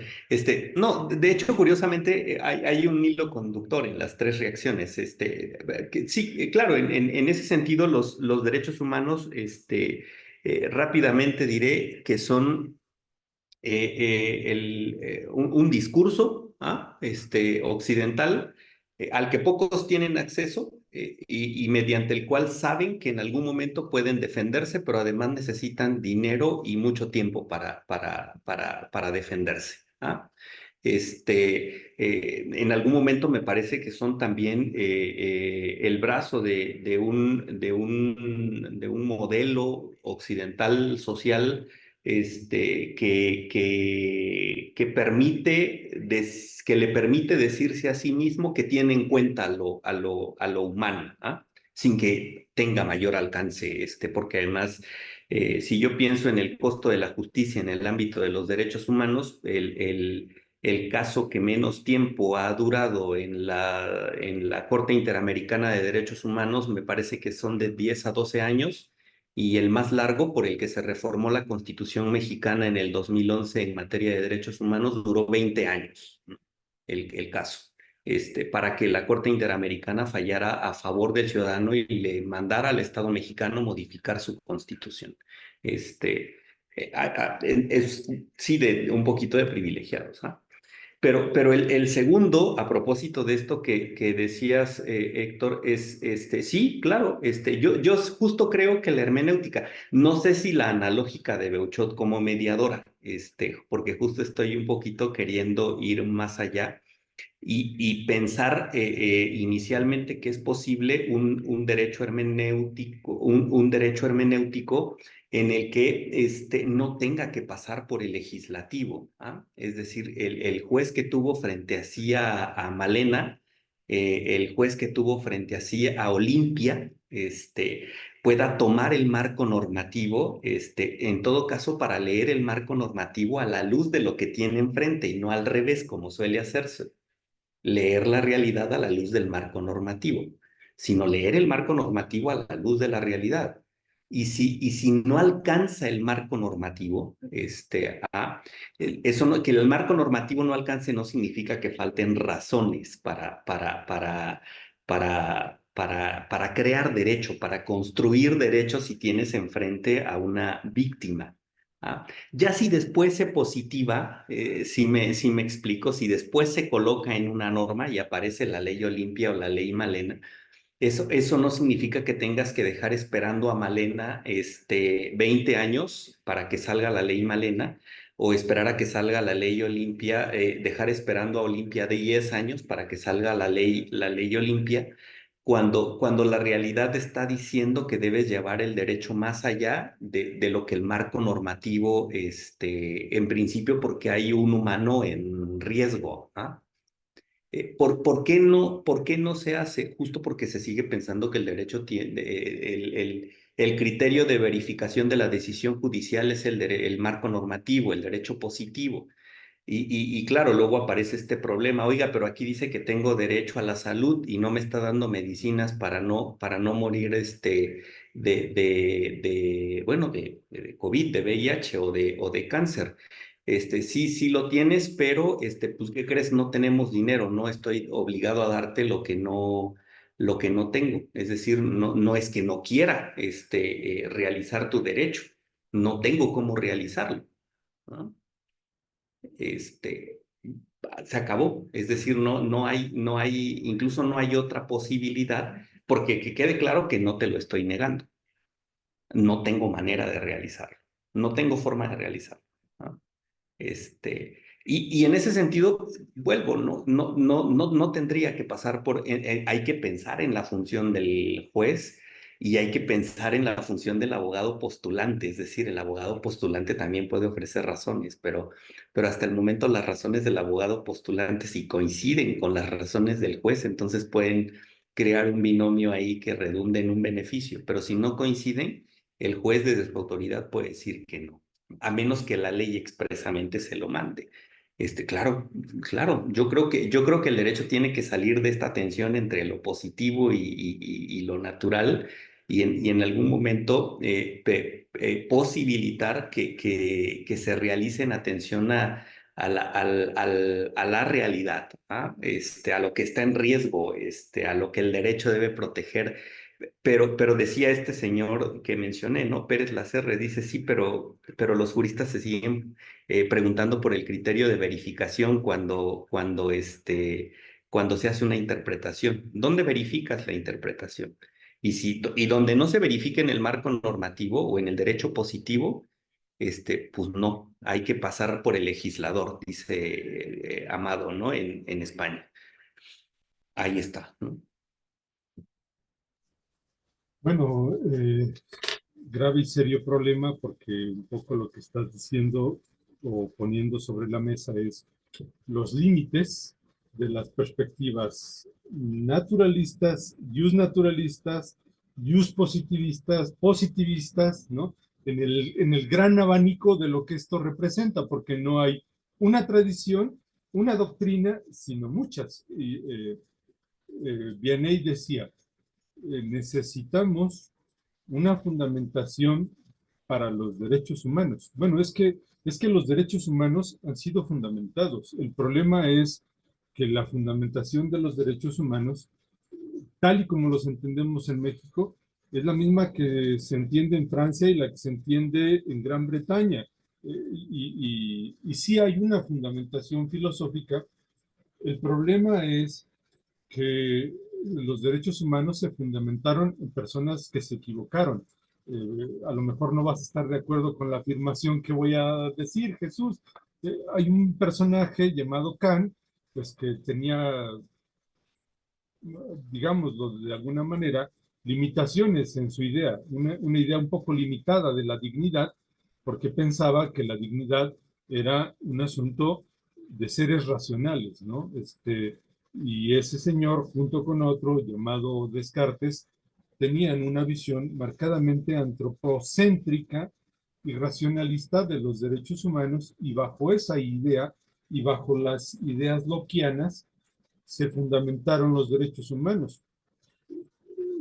No, de hecho, curiosamente, hay un hilo conductor en las tres reacciones. Sí, claro, en ese sentido, los derechos humanos, rápidamente diré que son un discurso occidental al que pocos tienen acceso y mediante el cual saben que en algún momento pueden defenderse, pero además necesitan dinero y mucho tiempo para defenderse. ¿Ah? En algún momento me parece que son también el brazo de un modelo occidental social que le permite decirse a sí mismo que tiene en cuenta a lo humano, ¿ah? Sin que tenga mayor alcance, porque además, si yo pienso en el costo de la justicia en el ámbito de los derechos humanos, el caso que menos tiempo ha durado en la Corte Interamericana de Derechos Humanos me parece que son de 10 a 12 años y el más largo, por el que se reformó la Constitución mexicana en el 2011 en materia de derechos humanos, duró 20 años, ¿no? el caso, para que la Corte Interamericana fallara a favor del ciudadano y le mandara al Estado mexicano modificar su Constitución. Es sí de un poquito de privilegiados, ¿ah? Pero el segundo, a propósito de esto que decías, Héctor, es, sí, claro, yo justo creo que la hermenéutica, no sé si la analógica de Beuchot como mediadora, porque justo estoy un poquito queriendo ir más allá y pensar inicialmente que es posible un derecho hermenéutico, un derecho hermenéutico en el que no tenga que pasar por el legislativo, ¿ah? Es decir, el juez que tuvo frente a sí a Malena, el juez que tuvo frente a sí a Olimpia, pueda tomar el marco normativo, en todo caso, para leer el marco normativo a la luz de lo que tiene enfrente y no al revés, como suele hacerse, leer la realidad a la luz del marco normativo, sino leer el marco normativo a la luz de la realidad. Y si no alcanza el marco normativo, eso no, que el marco normativo no alcance no significa que falten razones para crear derecho, para construir derechos si tienes enfrente a una víctima. ¿Ah? Ya si después se positiva, si me explico, si después se coloca en una norma y aparece la ley Olimpia o la ley Malena, eso no significa que tengas que dejar esperando a Malena 20 años para que salga la ley Malena, o esperar a que salga la ley Olimpia, dejar esperando a Olimpia de 10 años para que salga la ley Olimpia, cuando la realidad está diciendo que debes llevar el derecho más allá de lo que el marco normativo, en principio, porque hay un humano en riesgo, ¿ah? ¿Por qué no se hace? Justo porque se sigue pensando que el derecho tiene, el criterio de verificación de la decisión judicial es el marco normativo, el derecho positivo. Y claro, luego aparece este problema, oiga, pero aquí dice que tengo derecho a la salud y no me está dando medicinas para no morir bueno, de COVID, de VIH o de cáncer. Sí lo tienes, pero, pues, ¿qué crees? No tenemos dinero, no estoy obligado a darte lo que no tengo. Es decir, no es que no quiera, realizar tu derecho, no tengo cómo realizarlo, ¿no? Este, Se acabó. Es decir, incluso no hay otra posibilidad, porque que quede claro que no te lo estoy negando. No tengo manera de realizarlo, no tengo forma de realizarlo, ¿no? Y en ese sentido, vuelvo, no tendría que pasar hay que pensar en la función del juez y hay que pensar en la función del abogado postulante. Es decir, el abogado postulante también puede ofrecer razones, pero hasta el momento las razones del abogado postulante, si coinciden con las razones del juez, entonces pueden crear un binomio ahí que redunde en un beneficio, pero si no coinciden, el juez desde su autoridad puede decir que no, a menos que la ley expresamente se lo mande. Claro, yo creo que el derecho tiene que salir de esta tensión entre lo positivo y lo natural, y en algún momento posibilitar que se realice en atención a la realidad, ¿ah? A lo que está en riesgo, a lo que el derecho debe proteger. Pero decía este señor que mencioné, ¿no? Pérez Lacerre, dice, sí, pero los juristas se siguen preguntando por el criterio de verificación cuando se hace una interpretación. ¿Dónde verificas la interpretación? Y donde no se verifique en el marco normativo o en el derecho positivo, pues no, hay que pasar por el legislador, dice Amado, ¿no? En España. Ahí está, ¿no? Bueno, grave y serio problema porque un poco lo que estás diciendo o poniendo sobre la mesa es los límites de las perspectivas naturalistas, jus positivistas, positivistas, ¿no? En el gran abanico de lo que esto representa, porque no hay una tradición, una doctrina, sino muchas. Vianney decía, necesitamos una fundamentación para los derechos humanos. Bueno, es que los derechos humanos han sido fundamentados. El problema es que la fundamentación de los derechos humanos, tal y como los entendemos en México, es la misma que se entiende en Francia y la que se entiende en Gran Bretaña. Y sí hay una fundamentación filosófica. El problema es que los derechos humanos se fundamentaron en personas que se equivocaron. A lo mejor no vas a estar de acuerdo con la afirmación que voy a decir, Jesús. Hay un personaje llamado Kant, pues que tenía, digámoslo de alguna manera, limitaciones en su idea, una idea un poco limitada de la dignidad, porque pensaba que la dignidad era un asunto de seres racionales, ¿no? Y ese señor, junto con otro llamado Descartes, tenían una visión marcadamente antropocéntrica y racionalista de los derechos humanos, y bajo esa idea y bajo las ideas lockeanas se fundamentaron los derechos humanos.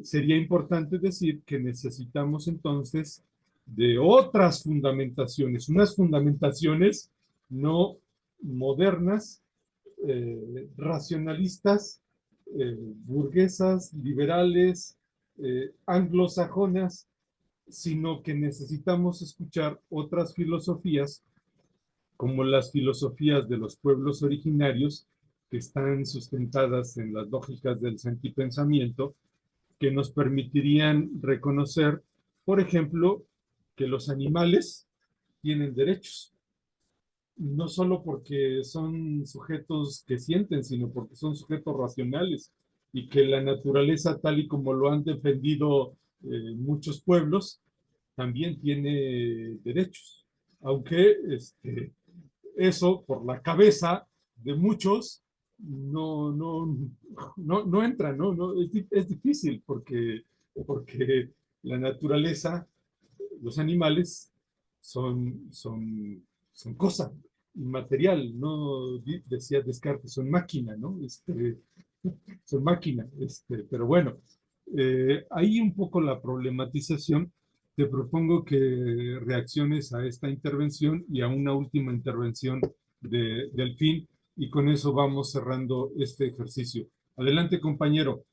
Sería importante decir que necesitamos entonces de otras fundamentaciones, unas fundamentaciones no modernas, racionalistas, burguesas, liberales, anglosajonas, sino que necesitamos escuchar otras filosofías, como las filosofías de los pueblos originarios, que están sustentadas en las lógicas del sentipensamiento, que nos permitirían reconocer, por ejemplo, que los animales tienen derechos, no solo porque son sujetos que sienten, sino porque son sujetos racionales, y que la naturaleza, tal y como lo han defendido muchos pueblos, también tiene derechos, aunque eso por la cabeza de muchos no entra, es difícil porque la naturaleza, los animales son cosa inmaterial, no decía Descartes, son máquina, ¿no? Son máquina, pero bueno, ahí un poco la problematización, te propongo que reacciones a esta intervención y a una última intervención de Delfín, y con eso vamos cerrando este ejercicio. Adelante, compañero,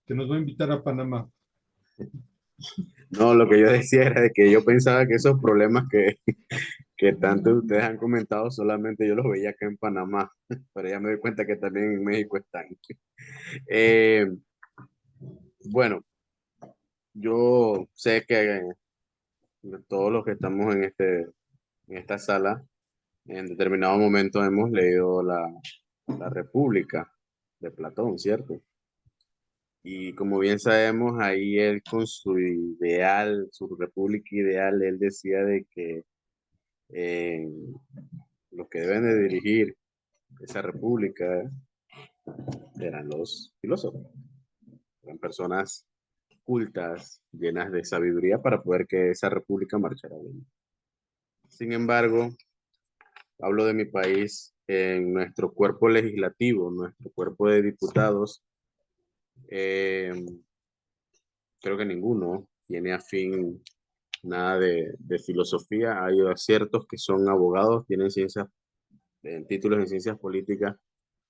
que nos va a invitar a Panamá. No, lo que yo decía era de que yo pensaba que esos problemas que tanto ustedes han comentado, solamente yo los veía acá en Panamá, pero ya me doy cuenta que también en México están. Eh, bueno, yo sé que todos los que estamos en esta sala, en determinado momento hemos leído la República de Platón, ¿cierto? Y como bien sabemos, ahí él con su ideal, su república ideal, él decía de que eh, los que deben de dirigir esa república eran los filósofos, eran personas cultas, llenas de sabiduría para poder que esa república marchara bien. Sin embargo, hablo de mi país, en nuestro cuerpo legislativo, nuestro cuerpo de diputados, eh, creo que ninguno tiene afín nada de filosofía. Hay ciertos que son abogados, tienen ciencias, títulos en ciencias políticas.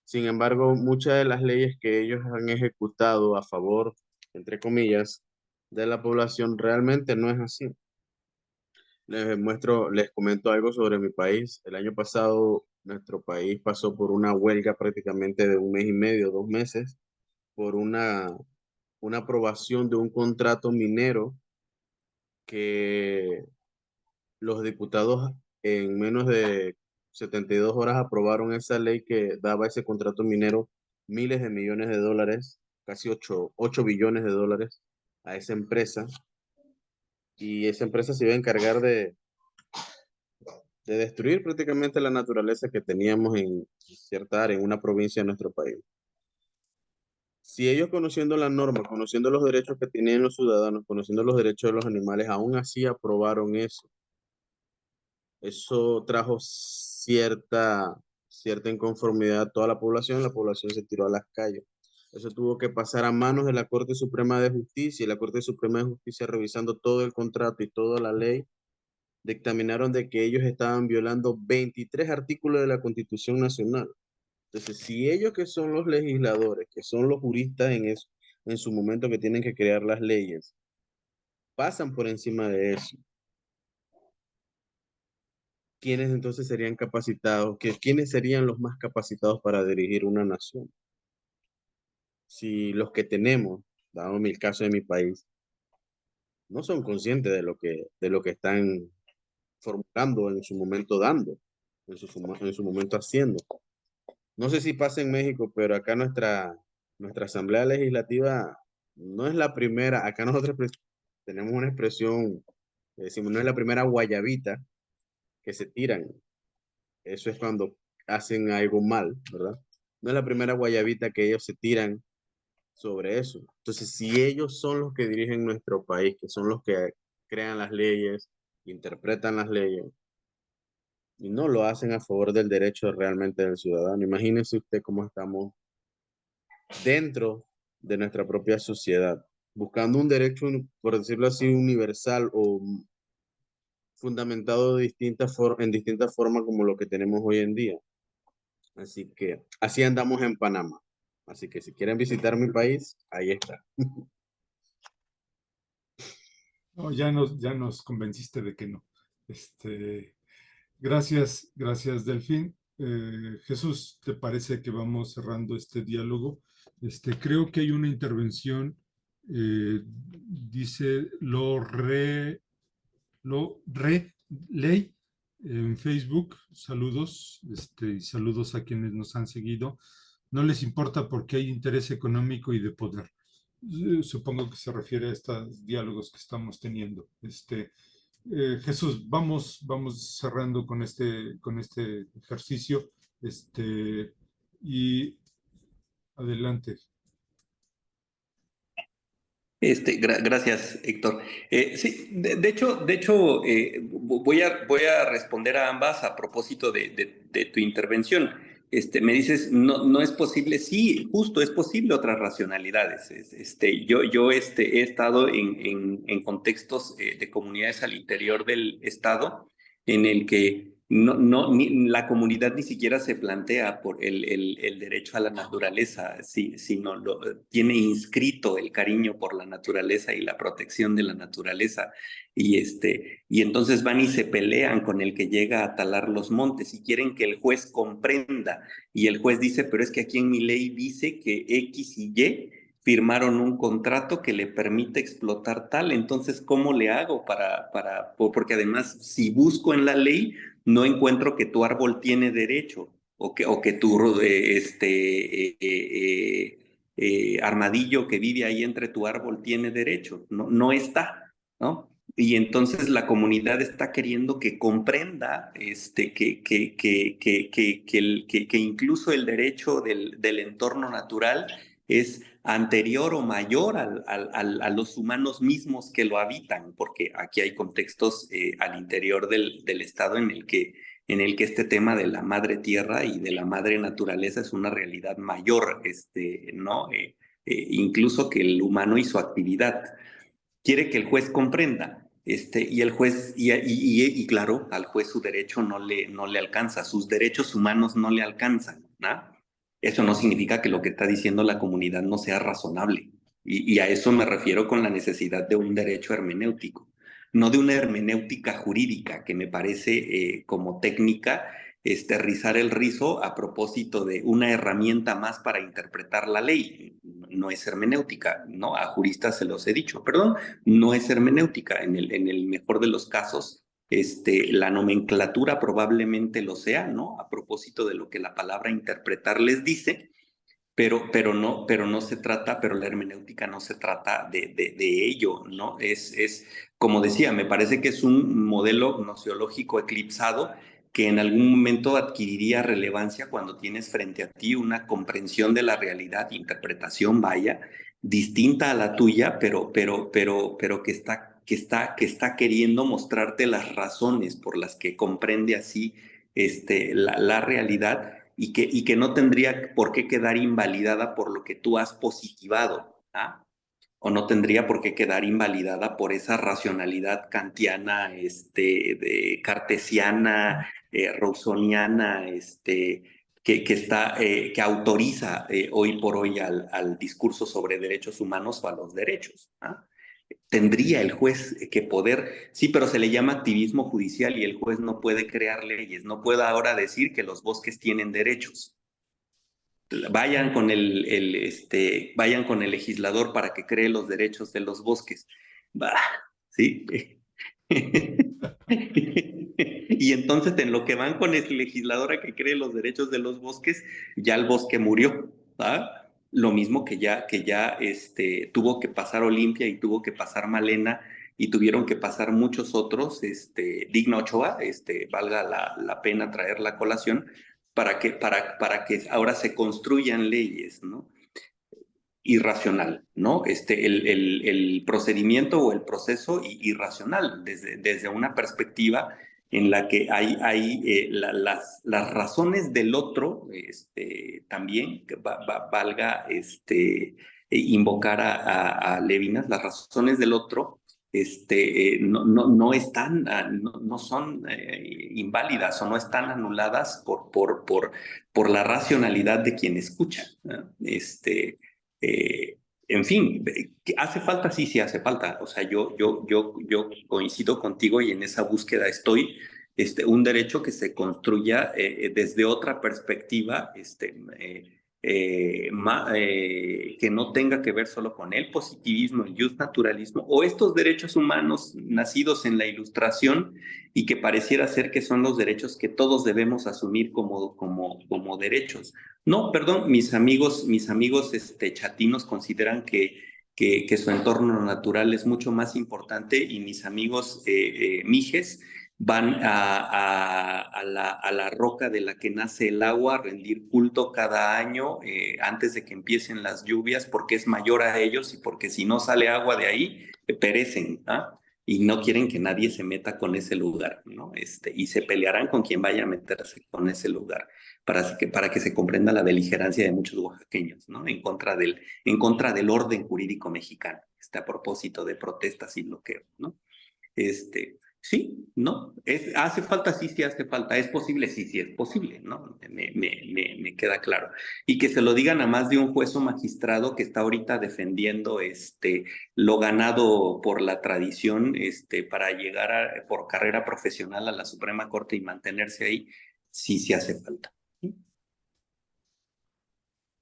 Sin embargo, muchas de las leyes que ellos han ejecutado a favor, entre comillas, de la población realmente no es así. Les comento algo sobre mi país. El año pasado, nuestro país pasó por una huelga prácticamente de un mes y medio, 2 meses, por una aprobación de un contrato minero que los diputados en menos de 72 horas aprobaron esa ley que daba ese contrato minero miles de millones de dólares, casi 8 billones de dólares a esa empresa. Y esa empresa se iba a encargar de destruir prácticamente la naturaleza que teníamos en cierta área, en una provincia de nuestro país. Si ellos, conociendo la norma, conociendo los derechos que tenían los ciudadanos, conociendo los derechos de los animales, aún así aprobaron eso trajo cierta inconformidad a toda la población se tiró a las calles. Eso tuvo que pasar a manos de la Corte Suprema de Justicia, y la Corte Suprema de Justicia, revisando todo el contrato y toda la ley, dictaminaron de que ellos estaban violando 23 artículos de la Constitución Nacional. Entonces, si ellos, que son los legisladores, que son los juristas en su momento, que tienen que crear las leyes, pasan por encima de eso, ¿quiénes entonces serían capacitados? ¿Quiénes serían los más capacitados para dirigir una nación? Si los que tenemos, dado el caso de mi país, no son conscientes de lo que están formulando en su momento, dando, en su momento haciendo. No sé si pasa en México, pero acá nuestra Asamblea Legislativa no es la primera. Acá nosotros tenemos una expresión, que decimos, no es la primera guayabita que se tiran. Eso es cuando hacen algo mal, ¿verdad? No es la primera guayabita que ellos se tiran sobre eso. Entonces, si ellos son los que dirigen nuestro país, que son los que crean las leyes, interpretan las leyes, y no lo hacen a favor del derecho realmente del ciudadano, imagínese usted cómo estamos dentro de nuestra propia sociedad, buscando un derecho, por decirlo así, universal o fundamentado en distintas formas como lo que tenemos hoy en día. Así que así andamos en Panamá. Así que si quieren visitar mi país, ahí está. No, ya nos convenciste de que no. Gracias, Delfín. Jesús, ¿te parece que vamos cerrando este diálogo? Creo que hay una intervención, dice ley en Facebook. Saludos, y saludos a quienes nos han seguido. No les importa porque hay interés económico y de poder. Supongo que se refiere a estos diálogos que estamos teniendo. Jesús, vamos cerrando con este ejercicio. Y adelante. Gracias, Héctor. Sí, de hecho, voy a responder a ambas a propósito de tu intervención. Me dices, no, no es posible. Sí, justo es posible otras racionalidades. Yo he estado en contextos de comunidades al interior del estado en el que la comunidad ni siquiera se plantea por el derecho a la naturaleza, sino tiene inscrito el cariño por la naturaleza y la protección de la naturaleza. Y entonces van y se pelean con el que llega a talar los montes y quieren que el juez comprenda. Y el juez dice, pero es que aquí en mi ley dice que X y Y firmaron un contrato que le permite explotar tal, entonces, ¿cómo le hago porque además, si busco en la ley, no encuentro que tu árbol tiene derecho o que tu armadillo que vive ahí entre tu árbol tiene derecho? No, no está, ¿no? Y entonces la comunidad está queriendo que comprenda que incluso el derecho del entorno natural es anterior o mayor a los humanos mismos que lo habitan, porque aquí hay contextos al interior del Estado en el que este tema de la madre tierra y de la madre naturaleza es una realidad mayor, ¿no? Incluso que el humano y su actividad. Quiere que el juez comprenda, y el juez, y claro, al juez su derecho no le alcanza, sus derechos humanos no le alcanzan, ¿no? Eso no significa que lo que está diciendo la comunidad no sea razonable, y a eso me refiero con la necesidad de un derecho hermenéutico, no de una hermenéutica jurídica que me parece como técnica, rizar el rizo a propósito de una herramienta más para interpretar la ley. No es hermenéutica, ¿no? A juristas se los he dicho, perdón, no es hermenéutica. En el mejor de los casos, la nomenclatura probablemente lo sea, ¿no? A propósito de lo que la palabra interpretar les dice, pero no se trata, pero la hermenéutica no se trata de ello, ¿no? Como decía, me parece que es un modelo gnoseológico eclipsado que en algún momento adquiriría relevancia cuando tienes frente a ti una comprensión de la realidad, interpretación, vaya, distinta a la tuya, pero que está queriendo mostrarte las razones por las que comprende así la realidad y que no tendría por qué quedar invalidada por lo que tú has positivado, ¿ah? O no tendría por qué quedar invalidada por esa racionalidad kantiana, cartesiana, rawlsiana, que autoriza hoy por hoy al discurso sobre derechos humanos o a los derechos, ¿ah? Tendría el juez que poder, sí, pero se le llama activismo judicial y el juez no puede crear leyes, no puede ahora decir que los bosques tienen derechos. Vayan con el legislador para que cree los derechos de los bosques. Bah, ¿sí? Y entonces en lo que van con el legislador a que cree los derechos de los bosques, ya el bosque murió, ¿va? Lo mismo que ya tuvo que pasar Olimpia y tuvo que pasar Malena y tuvieron que pasar muchos otros, Digna Ochoa, valga la pena traer la colación, para que ahora se construyan leyes, ¿no? Irracional, ¿no? El procedimiento o el proceso irracional, desde una perspectiva en la que hay las razones del otro, también, que valga invocar a Levinas, las razones del otro, no están, no son inválidas o no están anuladas por la racionalidad de quien escucha, ¿no? En fin, ¿hace falta? Sí, sí hace falta. O sea, yo coincido contigo y en esa búsqueda estoy. Un derecho que se construya desde otra perspectiva, que no tenga que ver solo con el positivismo, el justnaturalismo o estos derechos humanos nacidos en la Ilustración y que pareciera ser que son los derechos que todos debemos asumir como derechos. No, perdón, mis amigos chatinos consideran que su entorno natural es mucho más importante y mis amigos mijes van a la roca de la que nace el agua a rendir culto cada año antes de que empiecen las lluvias porque es mayor a ellos y porque si no sale agua de ahí, perecen, ¿ah? y no quieren que nadie se meta con ese lugar, ¿no? Y se pelearán con quien vaya a meterse con ese lugar para que se comprenda la beligerancia de muchos oaxaqueños, ¿no? En contra del orden jurídico mexicano, a propósito de protestas y bloqueo, ¿no? Sí, ¿no? ¿Hace falta? Sí, sí hace falta. ¿Es posible? Sí, sí es posible, ¿no? Me queda claro. Y que se lo digan a más de un juez o magistrado que está ahorita defendiendo lo ganado por la tradición para llegar por carrera profesional a la Suprema Corte y mantenerse ahí, sí, sí hace falta.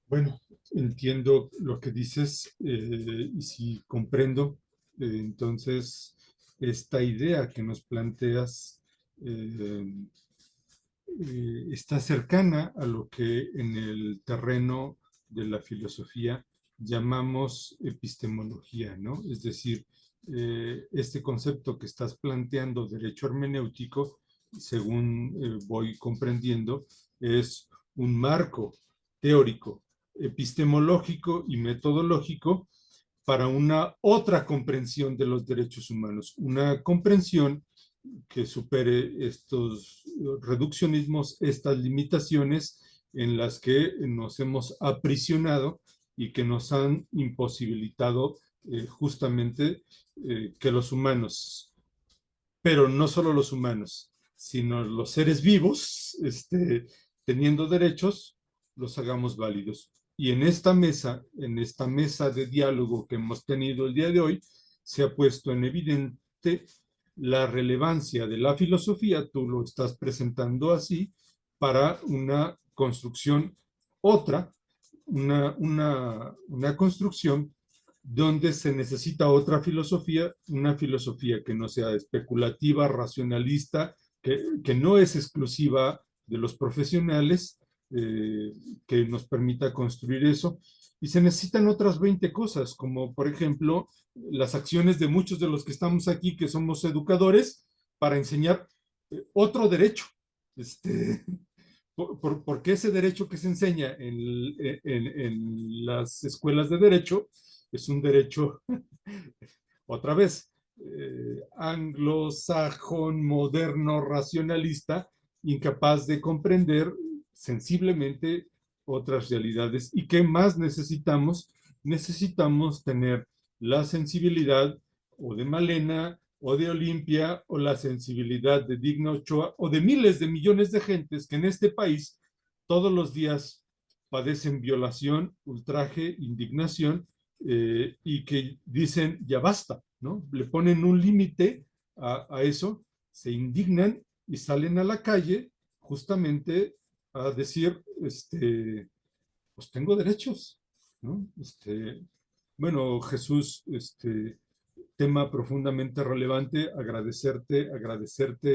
Bueno, entiendo lo que dices y si comprendo, entonces esta idea que nos planteas eh, está cercana a lo que en el terreno de la filosofía llamamos epistemología, ¿no? Es decir, este concepto que estás planteando, derecho hermenéutico, según voy comprendiendo, es un marco teórico, epistemológico y metodológico para una otra comprensión de los derechos humanos, una comprensión que supere estos reduccionismos, estas limitaciones en las que nos hemos aprisionado y que nos han imposibilitado justamente que los humanos, pero no solo los humanos, sino los seres vivos, teniendo derechos, los hagamos válidos. Y en esta mesa de diálogo que hemos tenido el día de hoy, se ha puesto en evidente la relevancia de la filosofía, tú lo estás presentando así, para una construcción otra, una construcción donde se necesita otra filosofía, una filosofía que no sea especulativa, racionalista, que no es exclusiva de los profesionales, que nos permita construir eso. Y se necesitan otras 20 cosas, como por ejemplo las acciones de muchos de los que estamos aquí, que somos educadores, para enseñar otro derecho. Porque ese derecho que se enseña en las escuelas de derecho es un derecho, otra vez, anglosajón, moderno, racionalista, incapaz de comprender sensiblemente otras realidades. ¿Y qué más necesitamos? Necesitamos tener la sensibilidad o de Malena o de Olimpia o la sensibilidad de Digna Ochoa o de miles de millones de gentes que en este país todos los días padecen violación, ultraje, indignación y que dicen ya basta, ¿no? Le ponen un límite a eso, se indignan y salen a la calle justamente a decir, pues tengo derechos, ¿no? Bueno, Jesús, tema profundamente relevante, agradecerte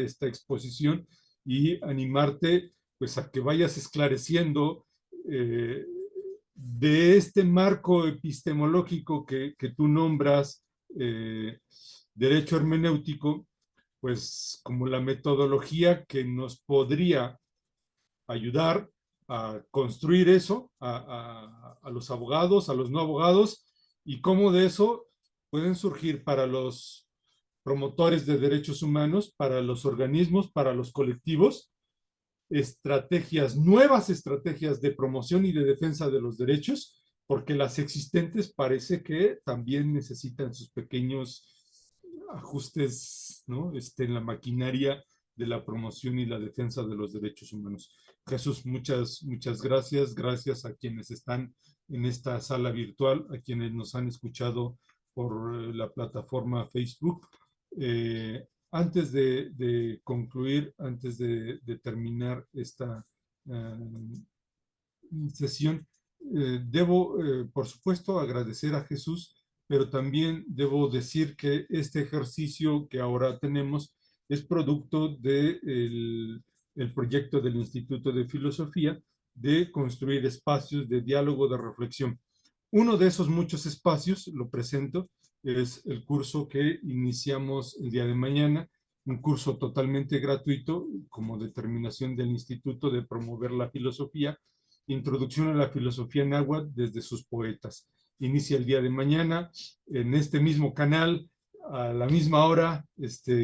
esta exposición y animarte pues a que vayas esclareciendo de este marco epistemológico que tú nombras, derecho hermenéutico, pues como la metodología que nos podría ayudar a construir eso a los abogados, a los no abogados, y cómo de eso pueden surgir para los promotores de derechos humanos, para los organismos, para los colectivos, nuevas estrategias de promoción y de defensa de los derechos, porque las existentes parece que también necesitan sus pequeños ajustes, ¿no? En la maquinaria de la promoción y la defensa de los derechos humanos. Jesús, muchas gracias. Gracias a quienes están en esta sala virtual, a quienes nos han escuchado por la plataforma Facebook. Antes de concluir, antes de terminar esta sesión, debo, por supuesto, agradecer a Jesús, pero también debo decir que este ejercicio que ahora tenemos es producto del proyecto del Instituto de Filosofía de construir espacios de diálogo, de reflexión. Uno de esos muchos espacios, lo presento, es el curso que iniciamos el día de mañana, un curso totalmente gratuito como determinación del Instituto de promover la filosofía, Introducción a la filosofía náhuatl desde sus poetas. Inicia el día de mañana en este mismo canal a la misma hora,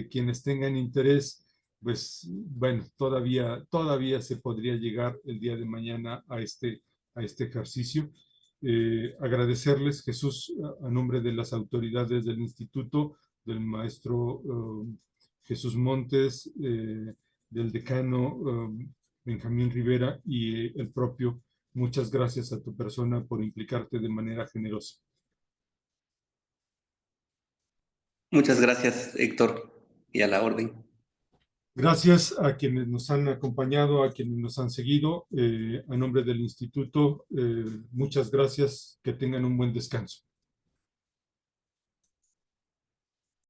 quienes tengan interés, pues bueno, todavía se podría llegar el día de mañana a este ejercicio. Agradecerles, Jesús, a nombre de las autoridades del instituto, del maestro Jesús Montes, del decano Benjamín Rivera y el propio. Muchas gracias a tu persona por implicarte de manera generosa. Muchas gracias, Héctor, y a la orden. Gracias a quienes nos han acompañado, a quienes nos han seguido. A nombre del instituto, muchas gracias. Que tengan un buen descanso.